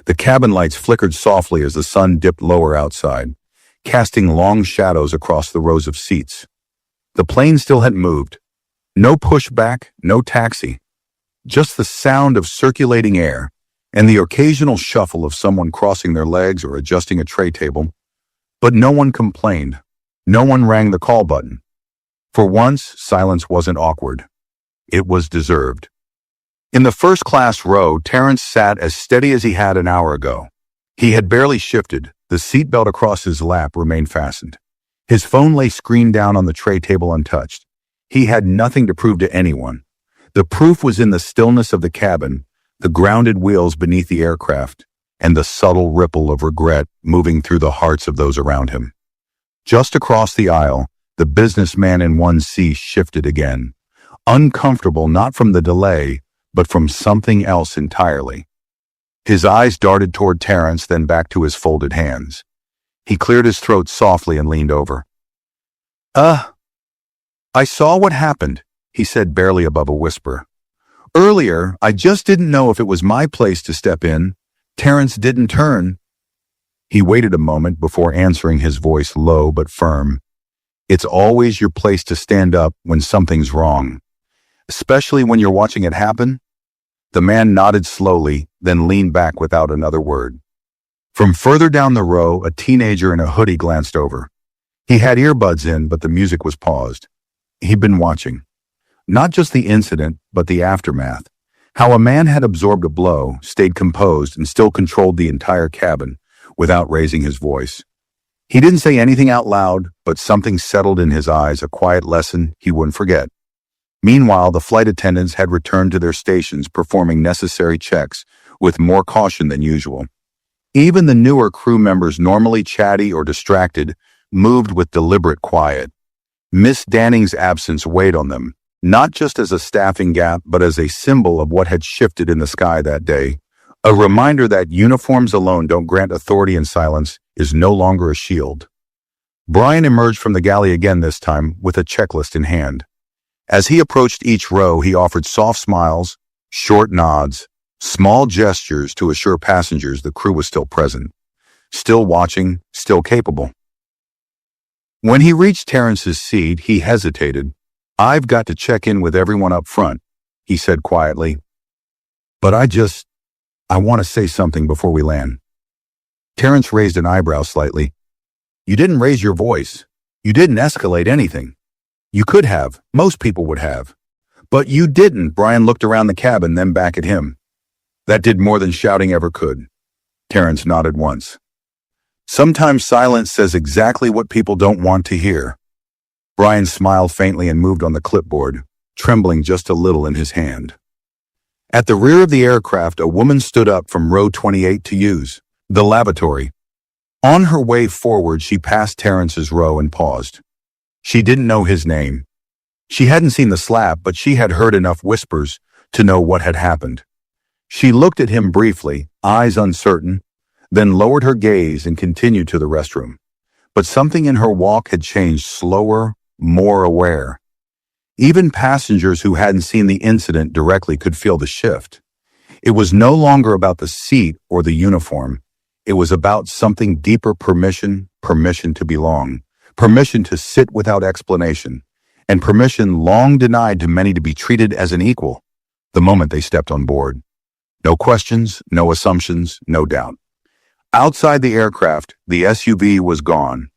S1: The cabin lights flickered softly as the sun dipped lower outside, casting long shadows across the rows of seats. The plane still hadn't moved. No pushback, no taxi. Just the sound of circulating air and the occasional shuffle of someone crossing their legs or adjusting a tray table. But no one complained. No one rang the call button. For once, silence wasn't awkward. It was deserved. In the first-class row, Terrence sat as steady as he had an hour ago. He had barely shifted. The seatbelt across his lap remained fastened. His phone lay screened down on the tray table untouched. He had nothing to prove to anyone. The proof was in the stillness of the cabin, the grounded wheels beneath the aircraft, and the subtle ripple of regret moving through the hearts of those around him. Just across the aisle, the businessman in 1C shifted again, uncomfortable not from the delay, but from something else entirely. His eyes darted toward Terrence, then back to his folded hands. He cleared his throat softly and leaned over. I saw what happened, he said barely above a whisper. Earlier, I just didn't know if it was my place to step in. Terrence didn't turn. He waited a moment before answering, his voice low but firm. It's always your place to stand up when something's wrong, especially when you're watching it happen. The man nodded slowly, then leaned back without another word. From further down the row, a teenager in a hoodie glanced over. He had earbuds in, but the music was paused. He'd been watching. Not just the incident, but the aftermath. How a man had absorbed a blow, stayed composed, and still controlled the entire cabin without raising his voice. He didn't say anything out loud, but something settled in his eyes, a quiet lesson he wouldn't forget. Meanwhile, the flight attendants had returned to their stations, performing necessary checks with more caution than usual. Even the newer crew members, normally chatty or distracted, moved with deliberate quiet. Miss Danning's absence weighed on them, not just as a staffing gap, but as a symbol of what had shifted in the sky that day. A reminder that uniforms alone don't grant authority, and silence is no longer a shield. Brian emerged from the galley again, this time with a checklist in hand. As he approached each row, he offered soft smiles, short nods, small gestures to assure passengers the crew was still present, still watching, still capable. When he reached Terrence's seat, he hesitated. "I've got to check in with everyone up front," he said quietly. "But I want to say something before we land." Terrence raised an eyebrow slightly. "You didn't raise your voice. You didn't escalate anything. You could have. Most people would have. But you didn't." Brian looked around the cabin, then back at him. "That did more than shouting ever could." Terrence nodded once. "Sometimes silence says exactly what people don't want to hear." Brian smiled faintly and moved on the clipboard, trembling just a little in his hand. At the rear of the aircraft, a woman stood up from row 28 to use the lavatory. On her way forward, she passed Terrence's row and paused. She didn't know his name. She hadn't seen the slap, but she had heard enough whispers to know what had happened. She looked at him briefly, eyes uncertain, then lowered her gaze and continued to the restroom. But something in her walk had changed, slower, more aware. Even passengers who hadn't seen the incident directly could feel the shift. It was no longer about the seat or the uniform. It was about something deeper: permission to belong, permission to sit without explanation, and permission long denied to many to be treated as an equal the moment they stepped on board. No questions, no assumptions, no doubt. Outside the aircraft, the SUV was gone.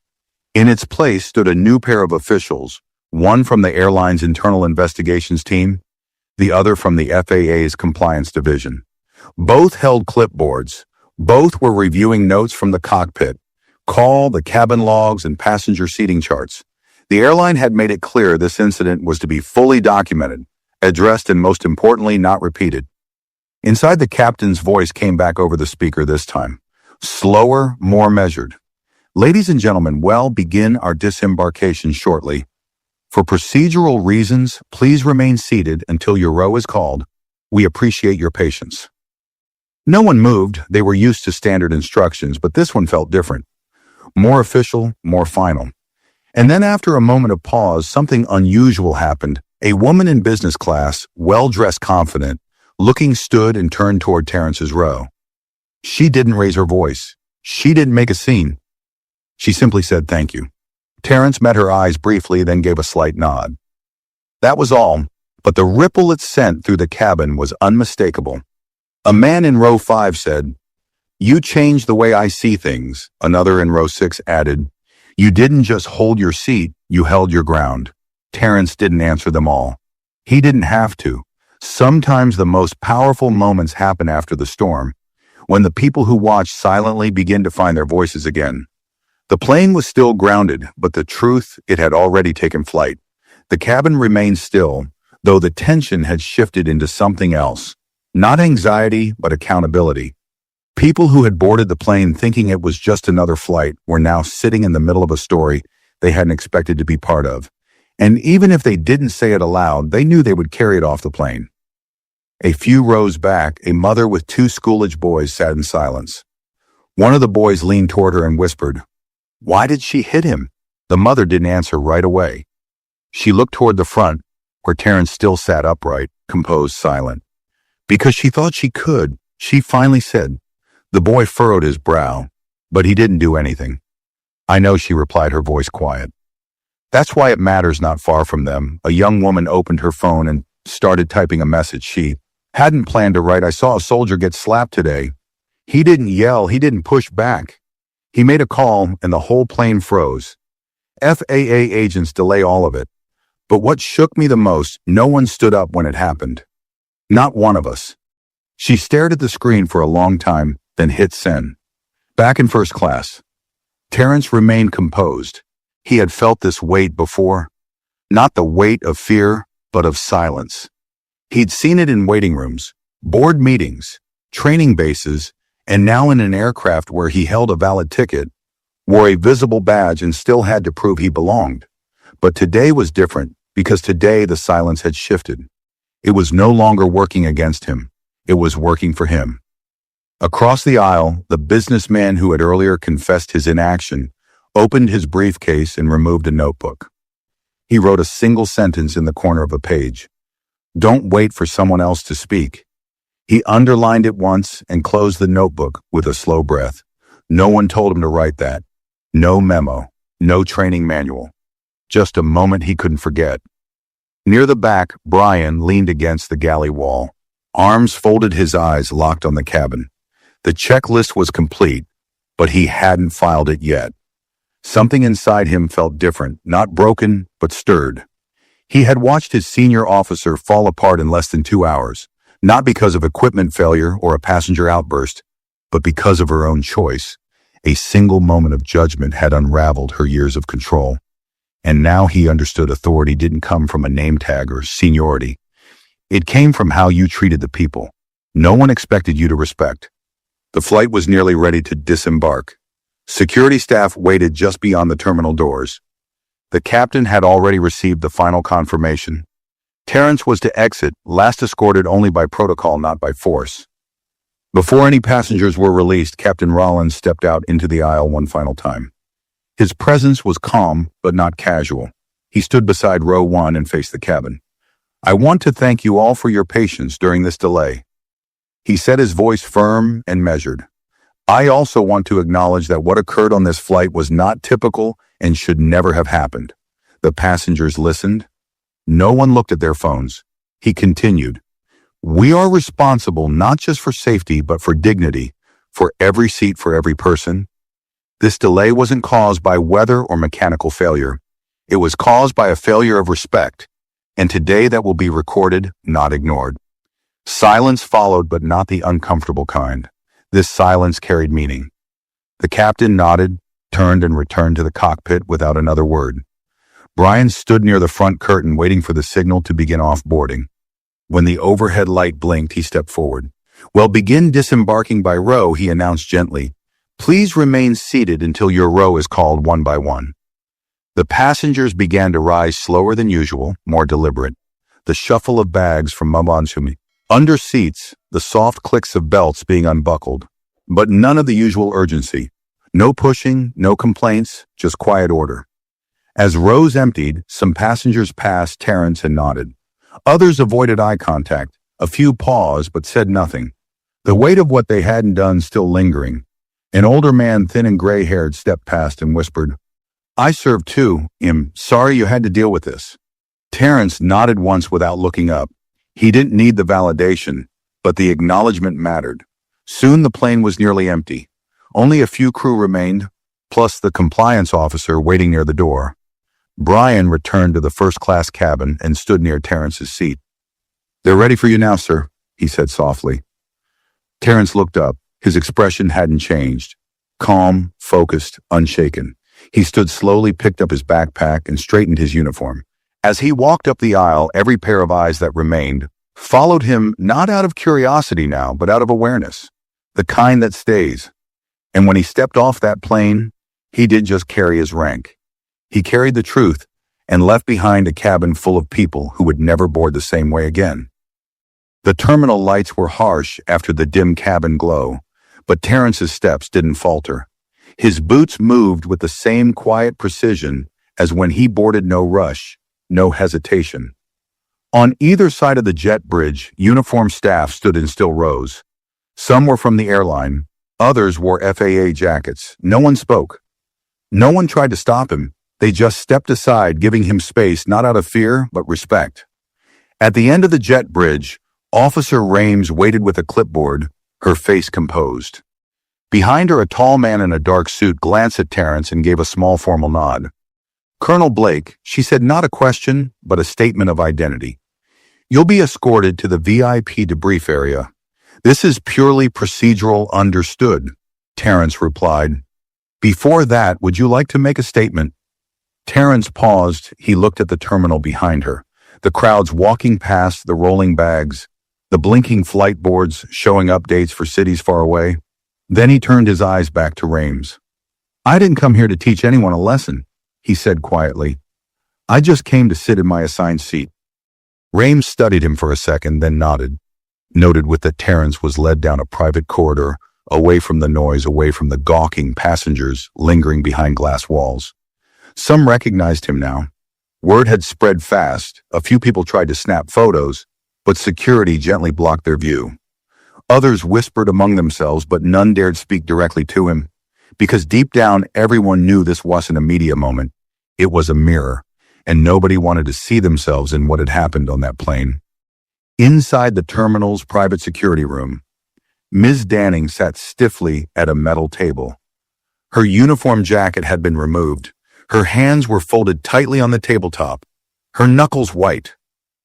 S1: In its place stood a new pair of officials, one from the airline's internal investigations team, the other from the FAA's compliance division. Both held clipboards, Both were reviewing notes from the cockpit, the cabin logs, and passenger seating charts. The airline had made it clear this incident was to be fully documented, addressed, and most importantly, not repeated. Inside, the captain's voice came back over the speaker this time, slower, more measured. Ladies and gentlemen, we'll begin our disembarkation shortly. For procedural reasons, please remain seated until your row is called. We appreciate your patience. No one moved. They were used to standard instructions, but this one felt different. More official, more final. And then after a moment of pause, something unusual happened. A woman in business class, well-dressed, confident, looking, stood and turned toward Terrence's row. She didn't raise her voice. She didn't make a scene. She simply said thank you. Terrence met her eyes briefly, then gave a slight nod. That was all, but the ripple it sent through the cabin was unmistakable. A man in row 5 said, "You changed the way I see things." Another in row 6 added, "You didn't just hold your seat, you held your ground." Terrence didn't answer them all. He didn't have to. Sometimes the most powerful moments happen after the storm, when the people who watch silently begin to find their voices again. The plane was still grounded, but the truth, it had already taken flight. The cabin remained still, though the tension had shifted into something else. Not anxiety, but accountability. People who had boarded the plane thinking it was just another flight were now sitting in the middle of a story they hadn't expected to be part of. And even if they didn't say it aloud, they knew they would carry it off the plane. A few rows back, a mother with 2 school-age boys sat in silence. One of the boys leaned toward her and whispered, "Why did she hit him?" The mother didn't answer right away. She looked toward the front, where Terrence still sat upright, composed, silent. Because she thought she could, she finally said. The boy furrowed his brow, but he didn't do anything. "I know," she replied, her voice quiet. "That's why it matters not far from them." A young woman opened her phone and started typing a message she hadn't planned to write. "I saw a soldier get slapped today. He didn't yell, he didn't push back. He made a call and the whole plane froze. FAA agents delay all of it. But what shook me the most, no one stood up when it happened. Not one of us." She stared at the screen for a long time, then hit send. Back in first class, Terrence remained composed. He had felt this weight before. Not the weight of fear, but of silence. He'd seen it in waiting rooms, board meetings, training bases, and now in an aircraft where he held a valid ticket, wore a visible badge, and still had to prove he belonged. But today was different, because today the silence had shifted. It was no longer working against him. It was working for him. Across the aisle, the businessman who had earlier confessed his inaction opened his briefcase and removed a notebook. He wrote a single sentence in the corner of a page. "Don't wait for someone else to speak." He underlined it once and closed the notebook with a slow breath. No one told him to write that. No memo, no training manual. Just a moment he couldn't forget. Near the back, Brian leaned against the galley wall. Arms folded, his eyes locked on the cabin. The checklist was complete, but he hadn't filed it yet. Something inside him felt different, not broken, but stirred. He had watched his senior officer fall apart in less than 2 hours, not because of equipment failure or a passenger outburst, but because of her own choice. A single moment of judgment had unraveled her years of control. And now he understood authority didn't come from a name tag or seniority. It came from how you treated the people. No one expected you to respect. The flight was nearly ready to disembark. Security staff waited just beyond the terminal doors. The captain had already received the final confirmation. Terrence was to exit, last escorted only by protocol, not by force. Before any passengers were released, Captain Rollins stepped out into the aisle one final time. His presence was calm, but not casual. He stood beside row 1 and faced the cabin. "I want to thank you all for your patience during this delay." He said, his voice firm and measured. "I also want to acknowledge that what occurred on this flight was not typical and should never have happened." The passengers listened. No one looked at their phones. He continued, "We are responsible not just for safety, but for dignity, for every seat, for every person. This delay wasn't caused by weather or mechanical failure. It was caused by a failure of respect, and today that will be recorded, not ignored." Silence followed, but not the uncomfortable kind. This silence carried meaning. The captain nodded, turned and returned to the cockpit without another word. Brian stood near the front curtain waiting for the signal to begin offboarding. When the overhead light blinked, he stepped forward. "Well, begin disembarking by row," he announced gently. "Please remain seated until your row is called one by one." The passengers began to rise slower than usual, more deliberate. The shuffle of bags from Mabansumi. Under seats, the soft clicks of belts being unbuckled. But none of the usual urgency. No pushing, no complaints, just quiet order. As rows emptied, some passengers passed Terrence and nodded. Others avoided eye contact. A few paused but said nothing. The weight of what they hadn't done still lingering. An older man, thin and gray-haired, stepped past and whispered, "I served too. Sorry you had to deal with this." Terrence nodded once without looking up. He didn't need the validation, but the acknowledgement mattered. Soon the plane was nearly empty. Only a few crew remained, plus the compliance officer waiting near the door. Brian returned to the first-class cabin and stood near Terrence's seat. "They're ready for you now, sir," he said softly. Terrence looked up. His expression hadn't changed. Calm, focused, unshaken. He stood slowly, picked up his backpack, and straightened his uniform. As he walked up the aisle, every pair of eyes that remained followed him, not out of curiosity now, but out of awareness. The kind that stays. And when he stepped off that plane, he didn't just carry his rank. He carried the truth and left behind a cabin full of people who would never board the same way again. The terminal lights were harsh after the dim cabin glow, but Terrence's steps didn't falter. His boots moved with the same quiet precision as when he boarded. No rush, no hesitation. On either side of the jet bridge, uniformed staff stood in still rows. Some were from the airline, others wore FAA jackets. No one spoke. No one tried to stop him. They just stepped aside, giving him space not out of fear, but respect. At the end of the jet bridge, Officer Rames waited with a clipboard, her face composed. Behind her, a tall man in a dark suit glanced at Terrence and gave a small formal nod. "Colonel Blake," she said, not a question, but a statement of identity. "You'll be escorted to the VIP debrief area. This is purely procedural, understood," Terrence replied. "Before that, would you like to make a statement?" Terrence paused. He looked at the terminal behind her, the crowds walking past, the rolling bags, the blinking flight boards showing updates for cities far away. Then he turned his eyes back to Rames. "I didn't come here to teach anyone a lesson," he said quietly. "I just came to sit in my assigned seat." Rames studied him for a second, then nodded that Terrence was led down a private corridor, away from the noise, away from the gawking passengers lingering behind glass walls. Some recognized him now. Word had spread fast. A few people tried to snap photos, but security gently blocked their view. Others whispered among themselves, but none dared speak directly to him, because deep down everyone knew this wasn't a media moment. It was a mirror, and nobody wanted to see themselves in what had happened on that plane. Inside the terminal's private security room, Ms. Danning sat stiffly at a metal table. Her uniform jacket had been removed. Her hands were folded tightly on the tabletop, her knuckles white.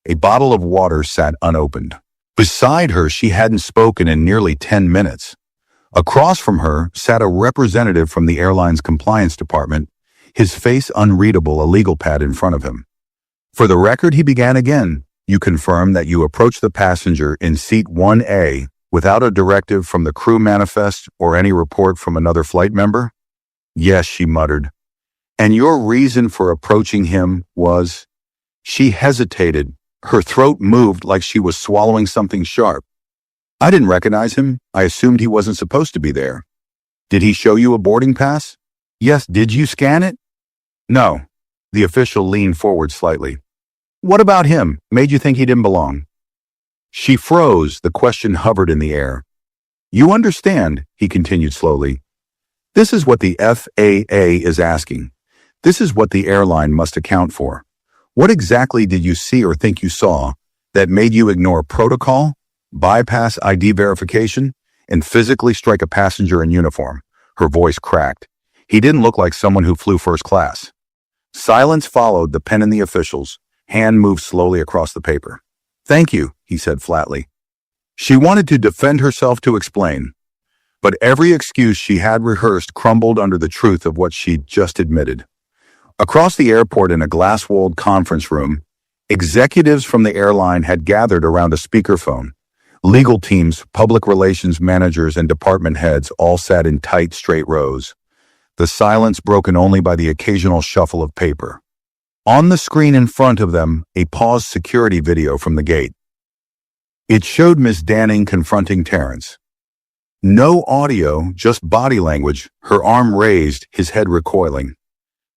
S1: A bottle of water sat unopened. Beside her, she hadn't spoken in nearly 10 minutes. Across from her sat a representative from the airline's compliance department, his face unreadable, a legal pad in front of him. "For the record," he began again, "you confirm that you approached the passenger in seat 1A without a directive from the crew manifest or any report from another flight member?" "Yes," she muttered. "And your reason for approaching him was?" She hesitated. Her throat moved like she was swallowing something sharp. "I didn't recognize him. I assumed he wasn't supposed to be there." "Did he show you a boarding pass?" "Yes." "Did you scan it?" "No." The official leaned forward slightly. "What about him? Made you think he didn't belong?" She froze. The question hovered in the air. "You understand," he continued slowly. "This is what the FAA is asking. This is what the airline must account for. What exactly did you see or think you saw that made you ignore protocol, bypass ID verification, and physically strike a passenger in uniform?" Her voice cracked. He didn't look like someone who flew first class. Silence followed, the pen in the official's hand moved slowly across the paper. "Thank you," he said flatly. She wanted to defend herself, to explain. But every excuse she had rehearsed crumbled under the truth of what she'd just admitted. Across the airport in a glass-walled conference room, executives from the airline had gathered around a speakerphone. Legal teams, public relations managers, and department heads all sat in tight, straight rows, the silence broken only by the occasional shuffle of paper. On the screen in front of them, a paused security video from the gate. It showed Miss Danning confronting Terrence. No audio, just body language, her arm raised, his head recoiling.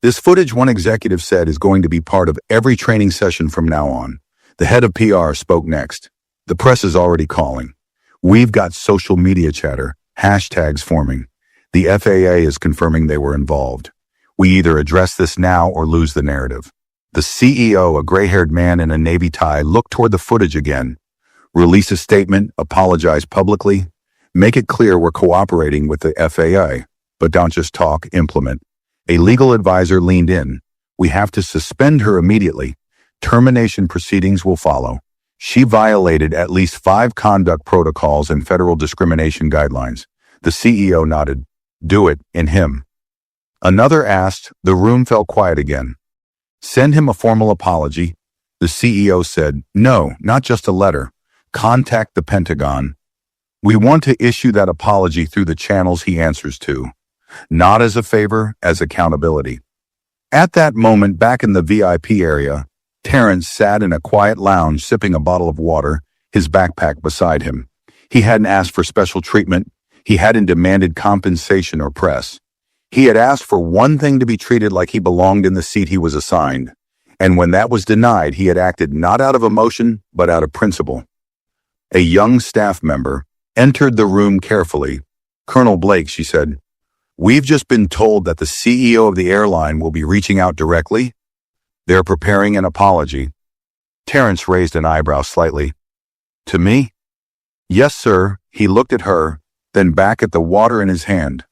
S1: This footage, one executive said, is going to be part of every training session from now on. The head of PR spoke next. The press is already calling. We've got social media chatter, hashtags forming. The FAA is confirming they were involved. We either address this now or lose the narrative. The CEO, a gray-haired man in a navy tie, looked toward the footage again. Release a statement, apologize publicly, make it clear we're cooperating with the FAA, but don't just talk, implement. A legal advisor leaned in. We have to suspend her immediately. Termination proceedings will follow. She violated at least 5 conduct protocols and federal discrimination guidelines. The CEO nodded. Do it, in him. Another asked. The room fell quiet again. Send him a formal apology. The CEO said, no, not just a letter. Contact the Pentagon. We want to issue that apology through the channels he answers to. Not as a favor, as accountability. At that moment, back in the VIP area, Terrence sat in a quiet lounge sipping a bottle of water, his backpack beside him. He hadn't asked for special treatment. He hadn't demanded compensation or press. He had asked for one thing: to be treated like he belonged in the seat he was assigned. And when that was denied, he had acted not out of emotion, but out of principle. A young staff member entered the room carefully. Colonel Blake, she said, we've just been told that the CEO of the airline will be reaching out directly. They're preparing an apology. Terrence raised an eyebrow slightly. To me? Yes, sir. He looked at her, then back at the water in his hand.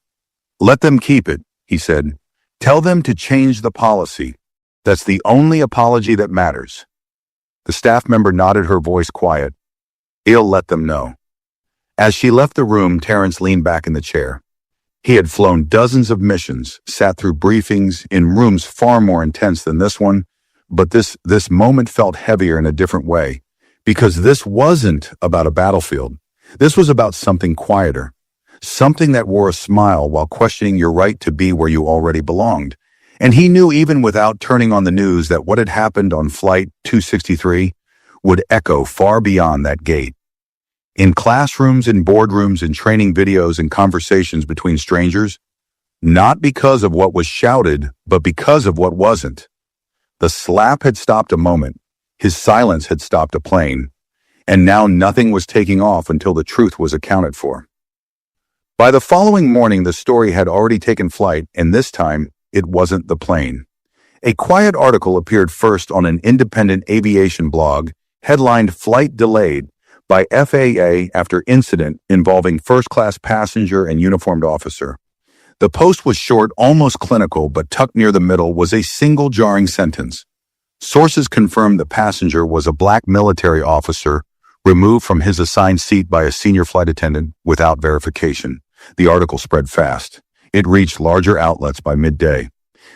S1: Let them keep it, he said. Tell them to change the policy. That's the only apology that matters. The staff member nodded, her voice quiet. He'll let them know. As she left the room, Terrence leaned back in the chair. He had flown dozens of missions, sat through briefings in rooms far more intense than this one, but this moment felt heavier in a different way, because this wasn't about a battlefield. This was about something quieter, something that wore a smile while questioning your right to be where you already belonged. And he knew, even without turning on the news, that what had happened on Flight 263 would echo far beyond that gate. In classrooms, in boardrooms, in training videos, and conversations between strangers, not because of what was shouted, but because of what wasn't. The slap had stopped a moment. His silence had stopped a plane. And now nothing was taking off until the truth was accounted for. By the following morning, the story had already taken flight, and this time, it wasn't the plane. A quiet article appeared first on an independent aviation blog, headlined Flight Delayed by FAA After Incident Involving First-Class Passenger and Uniformed Officer. The post was short, almost clinical, but tucked near the middle was a single jarring sentence. Sources confirmed the passenger was a black military officer removed from his assigned seat by a senior flight attendant without verification. The article spread fast. It reached larger outlets by midday.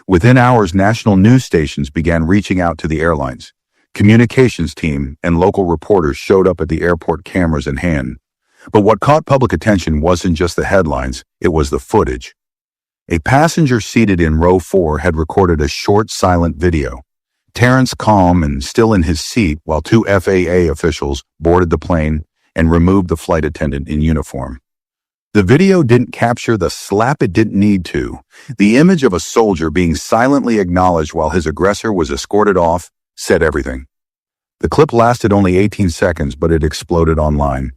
S1: Within hours, national news stations began reaching out to the airlines. Communications team and local reporters showed up at the airport, cameras in hand. But what caught public attention wasn't just the headlines, it was the footage. A passenger seated in row 4 had recorded a short, silent video. Terrence calm and still in his seat while 2 FAA officials boarded the plane and removed the flight attendant in uniform. The video didn't capture the slap it didn't need to. The image of a soldier being silently acknowledged while his aggressor was escorted off said everything. The clip lasted only 18 seconds, but it exploded online.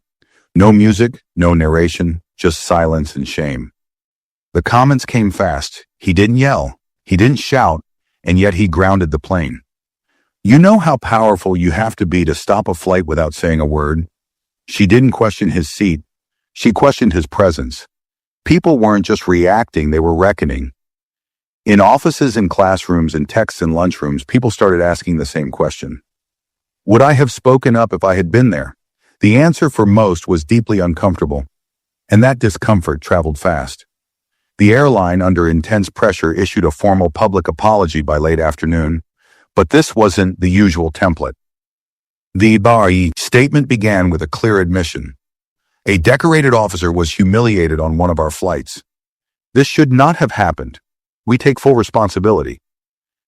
S1: No music, no narration, just silence and shame. The comments came fast. He didn't yell, he didn't shout, and yet he grounded the plane. You know how powerful you have to be to stop a flight without saying a word? She didn't question his seat. She questioned his presence. People weren't just reacting, they were reckoning. In offices and classrooms and texts and lunchrooms, people started asking the same question. Would I have spoken up if I had been there? The answer for most was deeply uncomfortable. and that discomfort traveled fast. The airline, under intense pressure, issued a formal public apology by late afternoon, but this wasn't the usual template. The BAI statement began with a clear admission. A decorated officer was humiliated on one of our flights. This should not have happened. We take full responsibility.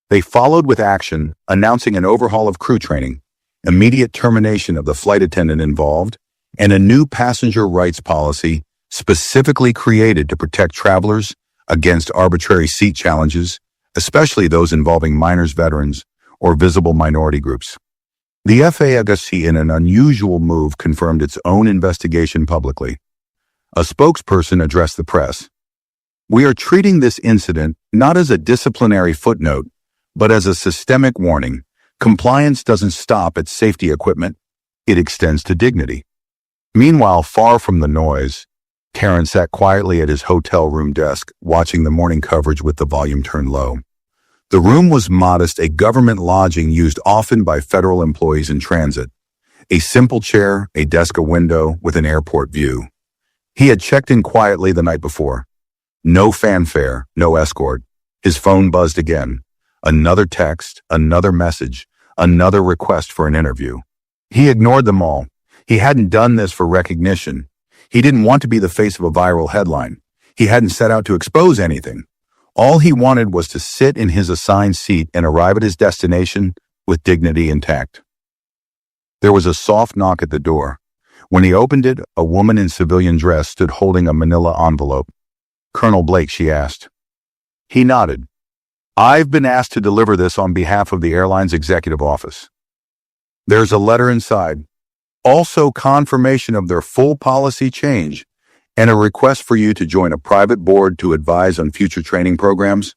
S1: They followed with action, announcing an overhaul of crew training, immediate termination of the flight attendant involved, and a new passenger rights policy specifically created to protect travelers against arbitrary seat challenges, especially those involving minors, veterans, or visible minority groups. The FAA, in an unusual move, confirmed its own investigation publicly. A spokesperson addressed the press. "We are treating this incident not as a disciplinary footnote, but as a systemic warning. Compliance doesn't stop at safety equipment, it extends to dignity." Meanwhile, far from the noise, Terrence sat quietly at his hotel room desk, watching the morning coverage with the volume turned low. The room was modest, a government lodging used often by federal employees in transit. A simple chair, a desk, a window with an airport view. He had checked in quietly the night before. No fanfare, no escort. His phone buzzed again. Another text, another message, another request for an interview. He ignored them all. He hadn't done this for recognition. He didn't want to be the face of a viral headline. He hadn't set out to expose anything. All he wanted was to sit in his assigned seat and arrive at his destination with dignity intact. There was a soft knock at the door. When he opened it, a woman in civilian dress stood holding a manila envelope. "Colonel Blake," she asked. He nodded. "I've been asked to deliver this on behalf of the airline's executive office. There's a letter inside. Also confirmation of their full policy change and a request for you to join a private board to advise on future training programs."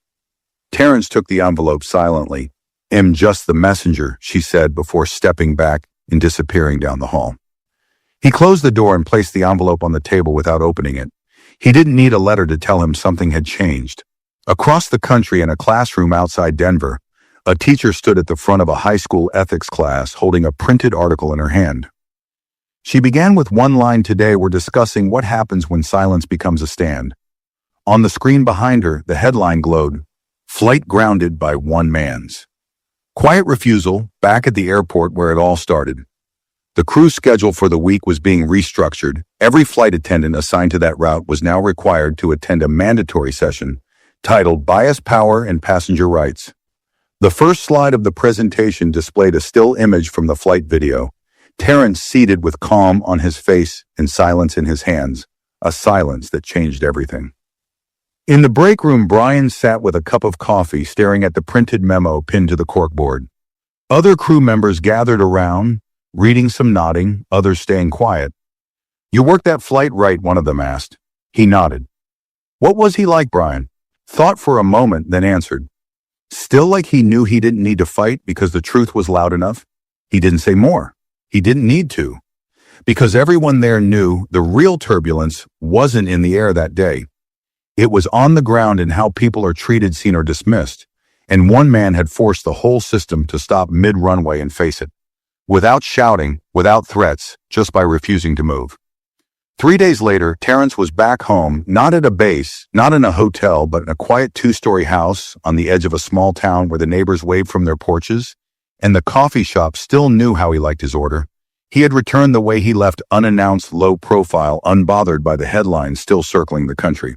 S1: Terrence took the envelope silently. "I'm just the messenger," she said before stepping back and disappearing down the hall. He closed the door and placed the envelope on the table without opening it. He didn't need a letter to tell him something had changed. Across the country, in a classroom outside Denver, a teacher stood at the front of a high school ethics class holding a printed article in her hand. She began with one line: "Today we're discussing what happens when silence becomes a stand." On the screen behind her, the headline glowed, "Flight grounded by one man's." Quiet refusal, back at the airport where it all started. The crew schedule for the week was being restructured. Every flight attendant assigned to that route was now required to attend a mandatory session titled Bias, Power, and Passenger Rights. The first slide of the presentation displayed a still image from the flight video. Terrence seated with calm on his face and silence in his hands, a silence that changed everything. In the break room, Brian sat with a cup of coffee, staring at the printed memo pinned to the corkboard. Other crew members gathered around, reading, some nodding, others staying quiet. "You worked that flight right?" one of them asked. He nodded. "What was he like?" Brian thought for a moment, then answered. Still like he knew he didn't need to fight because the truth was loud enough. He didn't say more. He didn't need to. Because everyone there knew the real turbulence wasn't in the air that day. It was on the ground in how people are treated, seen, or dismissed. And one man had forced the whole system to stop mid-runway and face it. Without shouting, without threats, just by refusing to move. 3 days later, Terrence was back home, not at a base, not in a hotel, but in a quiet 2-story house on the edge of a small town where the neighbors waved from their porches, and the coffee shop still knew how he liked his order. He had returned the way he left, unannounced, low profile, unbothered by the headlines still circling the country.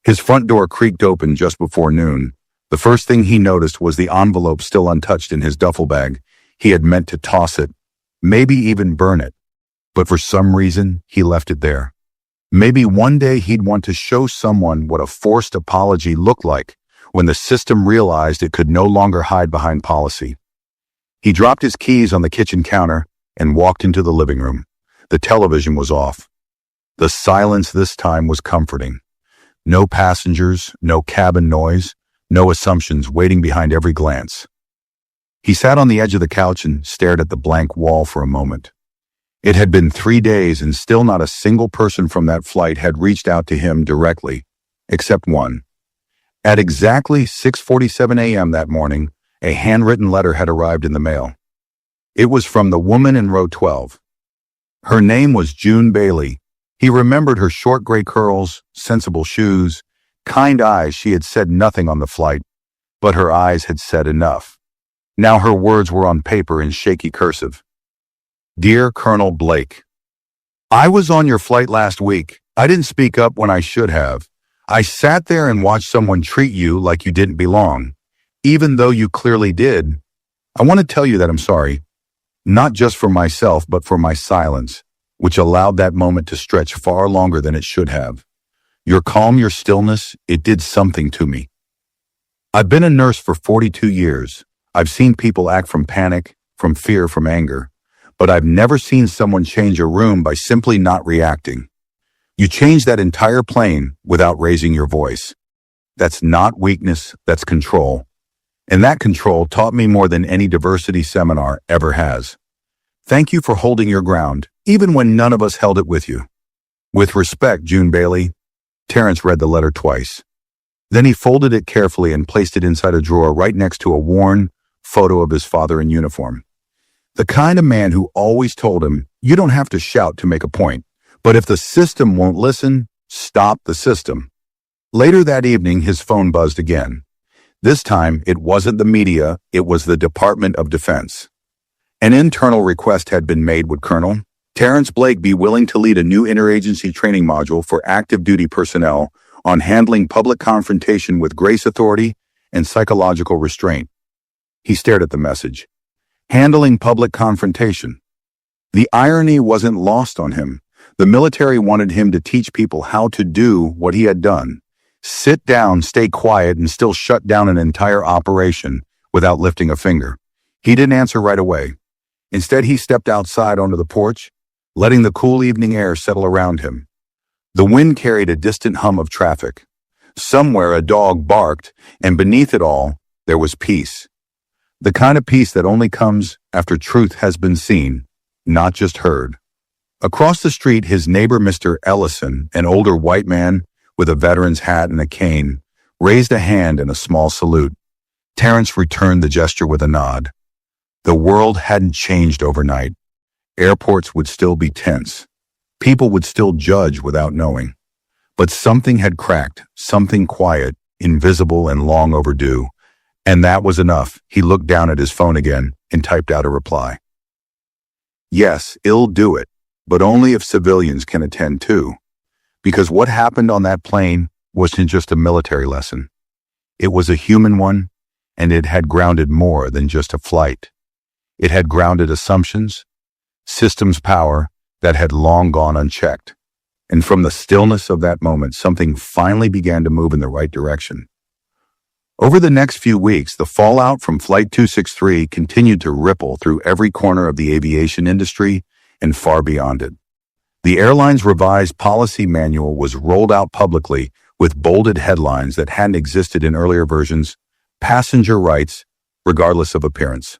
S1: His front door creaked open just before noon. The first thing he noticed was the envelope still untouched in his duffel bag. He had meant to toss it, maybe even burn it. But for some reason, he left it there. Maybe one day he'd want to show someone what a forced apology looked like when the system realized it could no longer hide behind policy. He dropped his keys on the kitchen counter and walked into the living room. The television was off. The silence this time was comforting. No passengers, no cabin noise, no assumptions waiting behind every glance. He sat on the edge of the couch and stared at the blank wall for a moment. It had been 3 days and still not a single person from that flight had reached out to him directly, except one. At exactly 6:47 a.m. that morning, a handwritten letter had arrived in the mail. It was from the woman in row 12. Her name was June Bailey, He remembered her short gray curls, sensible shoes, kind eyes. She had said nothing on the flight, but her eyes had said enough. Now her words were on paper in shaky cursive. Dear Colonel Blake, I was on your flight last week. I didn't speak up when I should have. I sat there and watched someone treat you like you didn't belong, even though you clearly did. I want to tell you that I'm sorry, not just for myself, but for my silence, which allowed that moment to stretch far longer than it should have. Your calm, your stillness, it did something to me. I've been a nurse for 42 years. I've seen people act from panic, from fear, from anger, but I've never seen someone change a room by simply not reacting. You changed that entire plane without raising your voice. That's not weakness, that's control. And that control taught me more than any diversity seminar ever has. Thank you for holding your ground, even when none of us held it with you. With respect, June Bailey. Terrence read the letter twice. Then he folded it carefully and placed it inside a drawer right next to a worn photo of his father in uniform. The kind of man who always told him, you don't have to shout to make a point, but if the system won't listen, stop the system. Later that evening, his phone buzzed again. This time, it wasn't the media, it was the Department of Defense. An internal request had been made. Would Colonel Terrence Blake be willing to lead a new interagency training module for active duty personnel on handling public confrontation with grace authority and psychological restraint? He stared at the message. Handling public confrontation. The irony wasn't lost on him. The military wanted him to teach people how to do what he had done. Sit down, stay quiet, and still shut down an entire operation without lifting a finger. He didn't answer right away. Instead, he stepped outside onto the porch, letting the cool evening air settle around him. The wind carried a distant hum of traffic. Somewhere a dog barked, and beneath it all, there was peace. The kind of peace that only comes after truth has been seen, not just heard. Across the street, his neighbor, Mr. Ellison, an older white man with a veteran's hat and a cane, raised a hand in a small salute. Terrence returned the gesture with a nod. The world hadn't changed overnight. Airports would still be tense. People would still judge without knowing. But something had cracked, something quiet, invisible, and long overdue. And that was enough. He looked down at his phone again and typed out a reply. Yes, it'll do it, but only if civilians can attend too. Because what happened on that plane wasn't just a military lesson. It was a human one, and it had grounded more than just a flight. It had grounded assumptions, systems power that had long gone unchecked. And from the stillness of that moment, something finally began to move in the right direction. Over the next few weeks, the fallout from Flight 263 continued to ripple through every corner of the aviation industry and far beyond it. The airline's revised policy manual was rolled out publicly with bolded headlines that hadn't existed in earlier versions: passenger rights, regardless of appearance.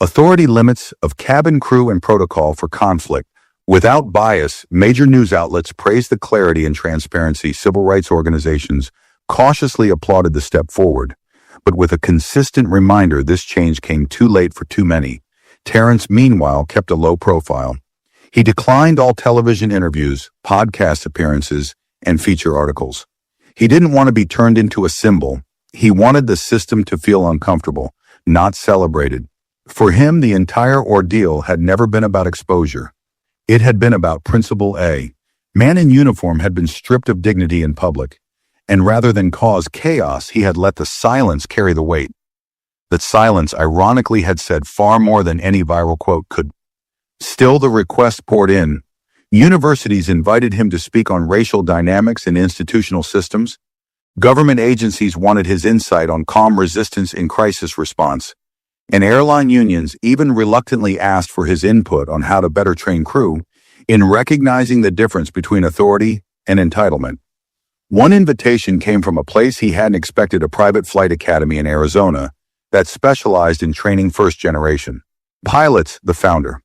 S1: Authority limits of cabin crew and protocol for conflict. Without bias, major news outlets praised the clarity and transparency. Civil rights organizations cautiously applauded the step forward. But with a consistent reminder, this change came too late for too many. Terrence, meanwhile, kept a low profile. He declined all television interviews, podcast appearances, and feature articles. He didn't want to be turned into a symbol. He wanted the system to feel uncomfortable, not celebrated. For him, the entire ordeal had never been about exposure. It had been about Principle A. Man in uniform had been stripped of dignity in public, and rather than cause chaos, he had let the silence carry the weight. That silence, ironically, had said far more than any viral quote could. Still, the requests poured in. Universities invited him to speak on racial dynamics and institutional systems. Government agencies wanted his insight on calm resistance in crisis response. And airline unions even reluctantly asked for his input on how to better train crew in recognizing the difference between authority and entitlement. One invitation came from a place he hadn't expected: a private flight academy in Arizona that specialized in training first-generation pilots. The founder,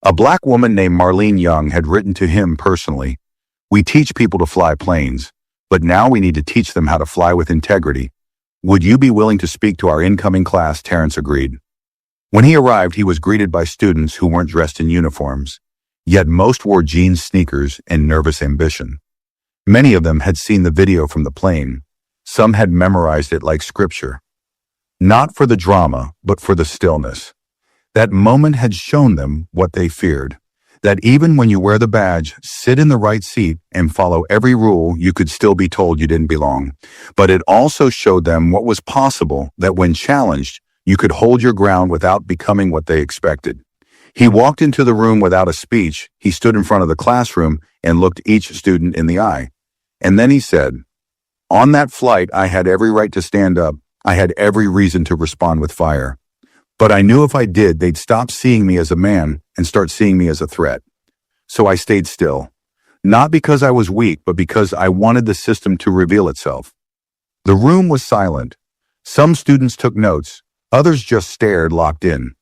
S1: a black woman named Marlene Young, had written to him personally. "We teach people to fly planes, but now we need to teach them how to fly with integrity. Would you be willing to speak to our incoming class?" Terrence agreed. When he arrived, he was greeted by students who weren't dressed in uniforms. Yet most wore jeans, sneakers, and nervous ambition. Many of them had seen the video from the plane. Some had memorized it like scripture. Not for the drama, but for the stillness. That moment had shown them what they feared. That even when you wear the badge, sit in the right seat, and follow every rule, you could still be told you didn't belong. But it also showed them what was possible, that when challenged, you could hold your ground without becoming what they expected. He walked into the room without a speech. He stood in front of the classroom and looked each student in the eye. And then he said, "On that flight, I had every right to stand up. I had every reason to respond with fire. But I knew if I did, they'd stop seeing me as a man and start seeing me as a threat. So I stayed still. Not because I was weak, but because I wanted the system to reveal itself." The room was silent. Some students took notes. Others just stared, locked in.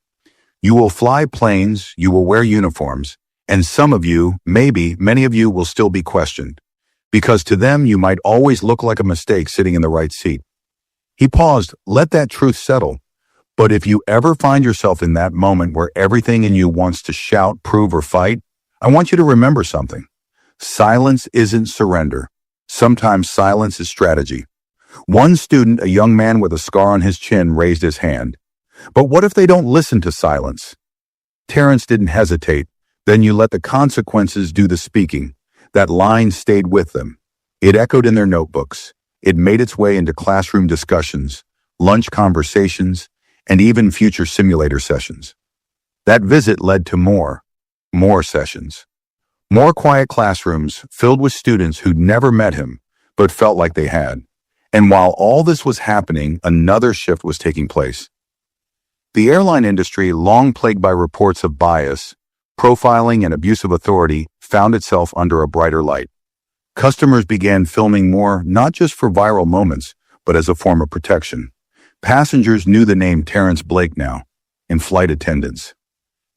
S1: You will fly planes, you will wear uniforms, and some of you, maybe many of you, will still be questioned. Because to them, you might always look like a mistake sitting in the right seat. He paused. Let that truth settle. But if you ever find yourself in that moment where everything in you wants to shout, prove, or fight, I want you to remember something. Silence isn't surrender. Sometimes silence is strategy. One student, a young man with a scar on his chin, raised his hand. But what if they don't listen to silence? Terrence didn't hesitate. Then you let the consequences do the speaking. That line stayed with them. It echoed in their notebooks. It made its way into classroom discussions, lunch conversations, and even future simulator sessions. That visit led to more sessions. More quiet classrooms filled with students who'd never met him, but felt like they had. And while all this was happening, another shift was taking place. The airline industry, long plagued by reports of bias, profiling, and abuse of authority, found itself under a brighter light. Customers began filming more, not just for viral moments, but as a form of protection. Passengers knew the name Terrence Blake now, in flight attendants.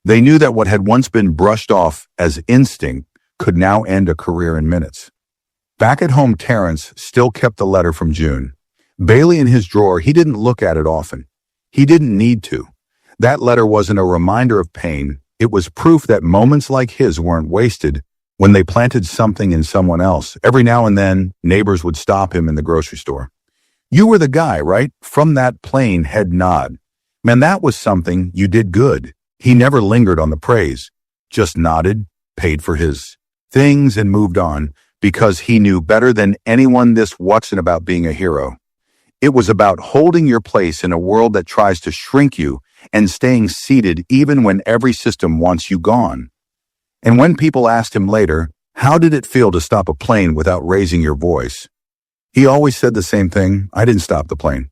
S1: They knew that what had once been brushed off as instinct could now end a career in minutes. Back at home, Terrence still kept the letter from June. Bailey in his drawer, he didn't look at it often. He didn't need to. That letter wasn't a reminder of pain. It was proof that moments like his weren't wasted when they planted something in someone else. Every now and then, neighbors would stop him in the grocery store. "You were the guy, right? From that plane," head nod. "Man, that was something. You did good." He never lingered on the praise, just nodded, paid for his things, and moved on, because he knew better than anyone this wasn't about being a hero. It was about holding your place in a world that tries to shrink you and staying seated even when every system wants you gone. And when people asked him later, how did it feel to stop a plane without raising your voice? He always said the same thing: I didn't stop the plane.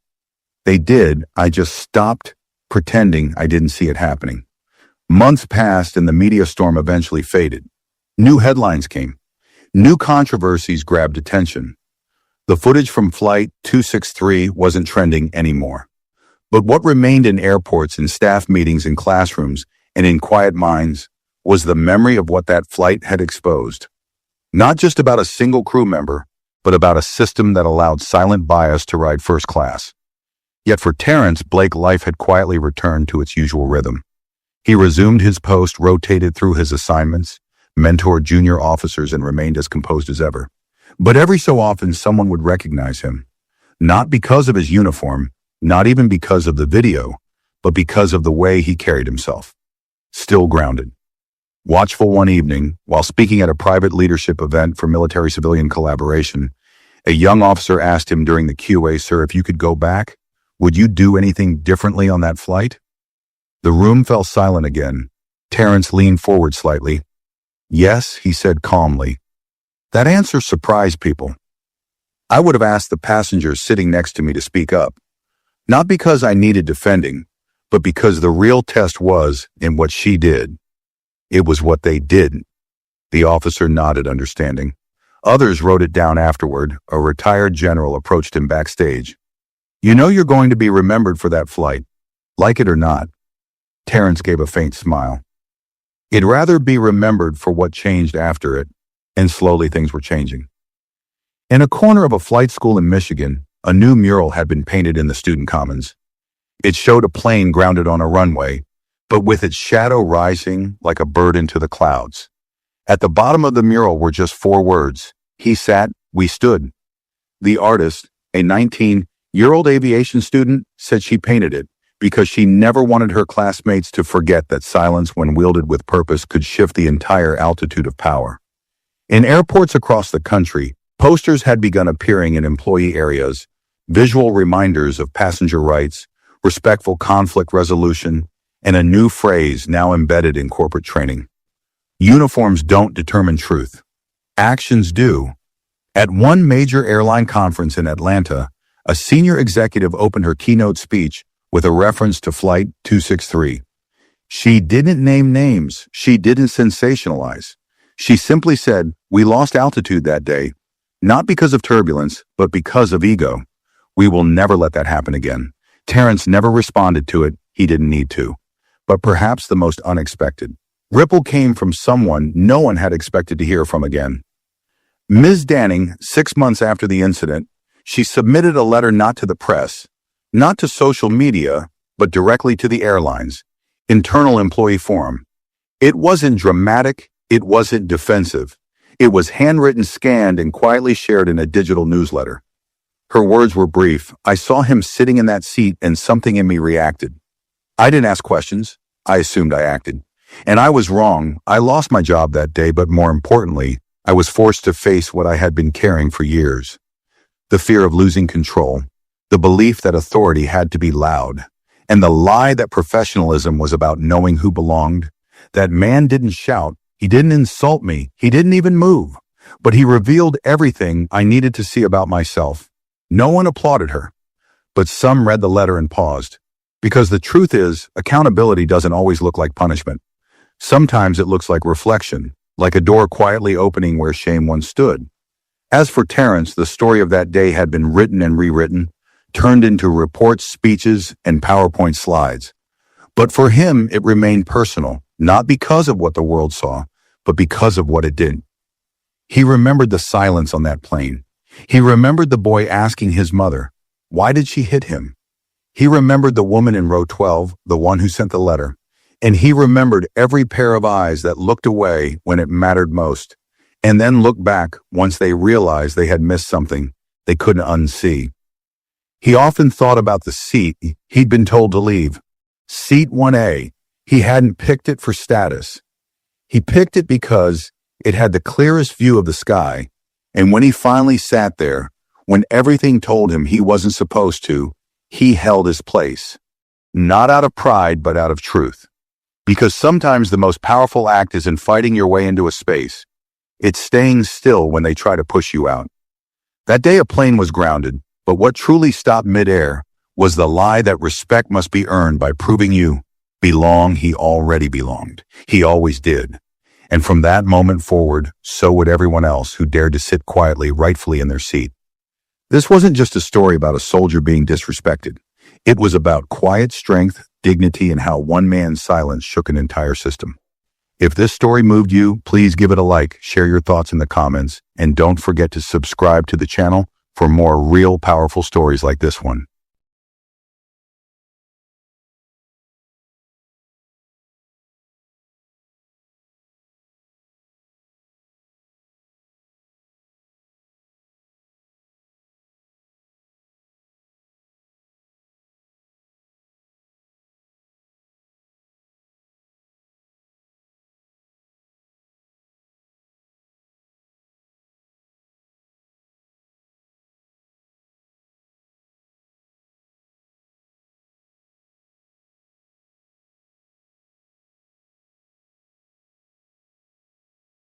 S1: They did, I just stopped pretending I didn't see it happening. Months passed and the media storm eventually faded. New headlines came. New controversies grabbed attention. The footage from Flight 263 wasn't trending anymore. But what remained in airports, in staff meetings, in classrooms, and in quiet minds was the memory of what that flight had exposed. Not just about a single crew member, but about a system that allowed silent bias to ride first class. Yet for Terrence, Blake, life had quietly returned to its usual rhythm. He resumed his post, rotated through his assignments, mentored junior officers, and remained as composed as ever. But every so often, someone would recognize him. Not because of his uniform, not even because of the video, but because of the way he carried himself. Still grounded. Watchful one evening, while speaking at a private leadership event for military-civilian collaboration, a young officer asked him during the QA, "Sir, if you could go back, would you do anything differently on that flight?" The room fell silent again. Terrence leaned forward slightly. "Yes," he said calmly. That answer surprised people. "I would have asked the passengers sitting next to me to speak up. Not because I needed defending, but because the real test was in what she did. It was what they did." The officer nodded, understanding. Others wrote it down afterward. A retired general approached him backstage. "You know you're going to be remembered for that flight, like it or not." Terrence gave a faint smile. He'd rather be remembered for what changed after it, and slowly things were changing. In a corner of a flight school in Michigan, a new mural had been painted in the student commons. It showed a plane grounded on a runway, but with its shadow rising like a bird into the clouds. At the bottom of the mural were just 4 words. He sat, we stood. The artist, a 19-year-old aviation student, said she painted it because she never wanted her classmates to forget that silence, when wielded with purpose, could shift the entire altitude of power. In airports across the country, posters had begun appearing in employee areas, visual reminders of passenger rights, respectful conflict resolution, and a new phrase now embedded in corporate training. Uniforms don't determine truth. Actions do. At one major airline conference in Atlanta, a senior executive opened her keynote speech with a reference to Flight 263. She didn't name names. She didn't sensationalize. She simply said, "We lost altitude that day, not because of turbulence, but because of ego. We will never let that happen again." Terrence never responded to it. He didn't need to. But perhaps the most unexpected ripple came from someone no one had expected to hear from again. Ms. Danning, 6 months after the incident, she submitted a letter not to the press, not to social media, but directly to the airline's internal employee forum. It wasn't dramatic. It wasn't defensive. It was handwritten, scanned, and quietly shared in a digital newsletter. Her words were brief. "I saw him sitting in that seat and something in me reacted. I didn't ask questions. I assumed I acted. And I was wrong. I lost my job that day, but more importantly, I was forced to face what I had been carrying for years. The fear of losing control, the belief that authority had to be loud, and the lie that professionalism was about knowing who belonged. That man didn't shout. He didn't insult me. He didn't even move. But he revealed everything I needed to see about myself. No one applauded her, but some read the letter and paused. Because the truth is, accountability doesn't always look like punishment. Sometimes it looks like reflection, like a door quietly opening where shame once stood. As for Terrence, the story of that day had been written and rewritten, turned into reports, speeches, and PowerPoint slides. But for him, it remained personal, not because of what the world saw, but because of what it did. He remembered the silence on that plane. He remembered the boy asking his mother, why did she hit him? He remembered the woman in row 12, the one who sent the letter. And he remembered every pair of eyes that looked away when it mattered most, and then looked back once they realized they had missed something they couldn't unsee. He often thought about the seat he'd been told to leave. Seat 1A. He hadn't picked it for status. He picked it because it had the clearest view of the sky, and when he finally sat there, when everything told him he wasn't supposed to, he held his place. Not out of pride, but out of truth. Because sometimes the most powerful act isn't fighting your way into a space. It's staying still when they try to push you out. That day a plane was grounded, but what truly stopped midair was the lie that respect must be earned by proving you belong. He already belonged. He always did. And from that moment forward, so would everyone else who dared to sit quietly, rightfully in their seat. This wasn't just a story about a soldier being disrespected. It was about quiet strength, dignity, and how one man's silence shook an entire system. If this story moved you, please give it a like, share your thoughts in the comments, and don't forget to subscribe to the channel for more real, powerful stories like this one.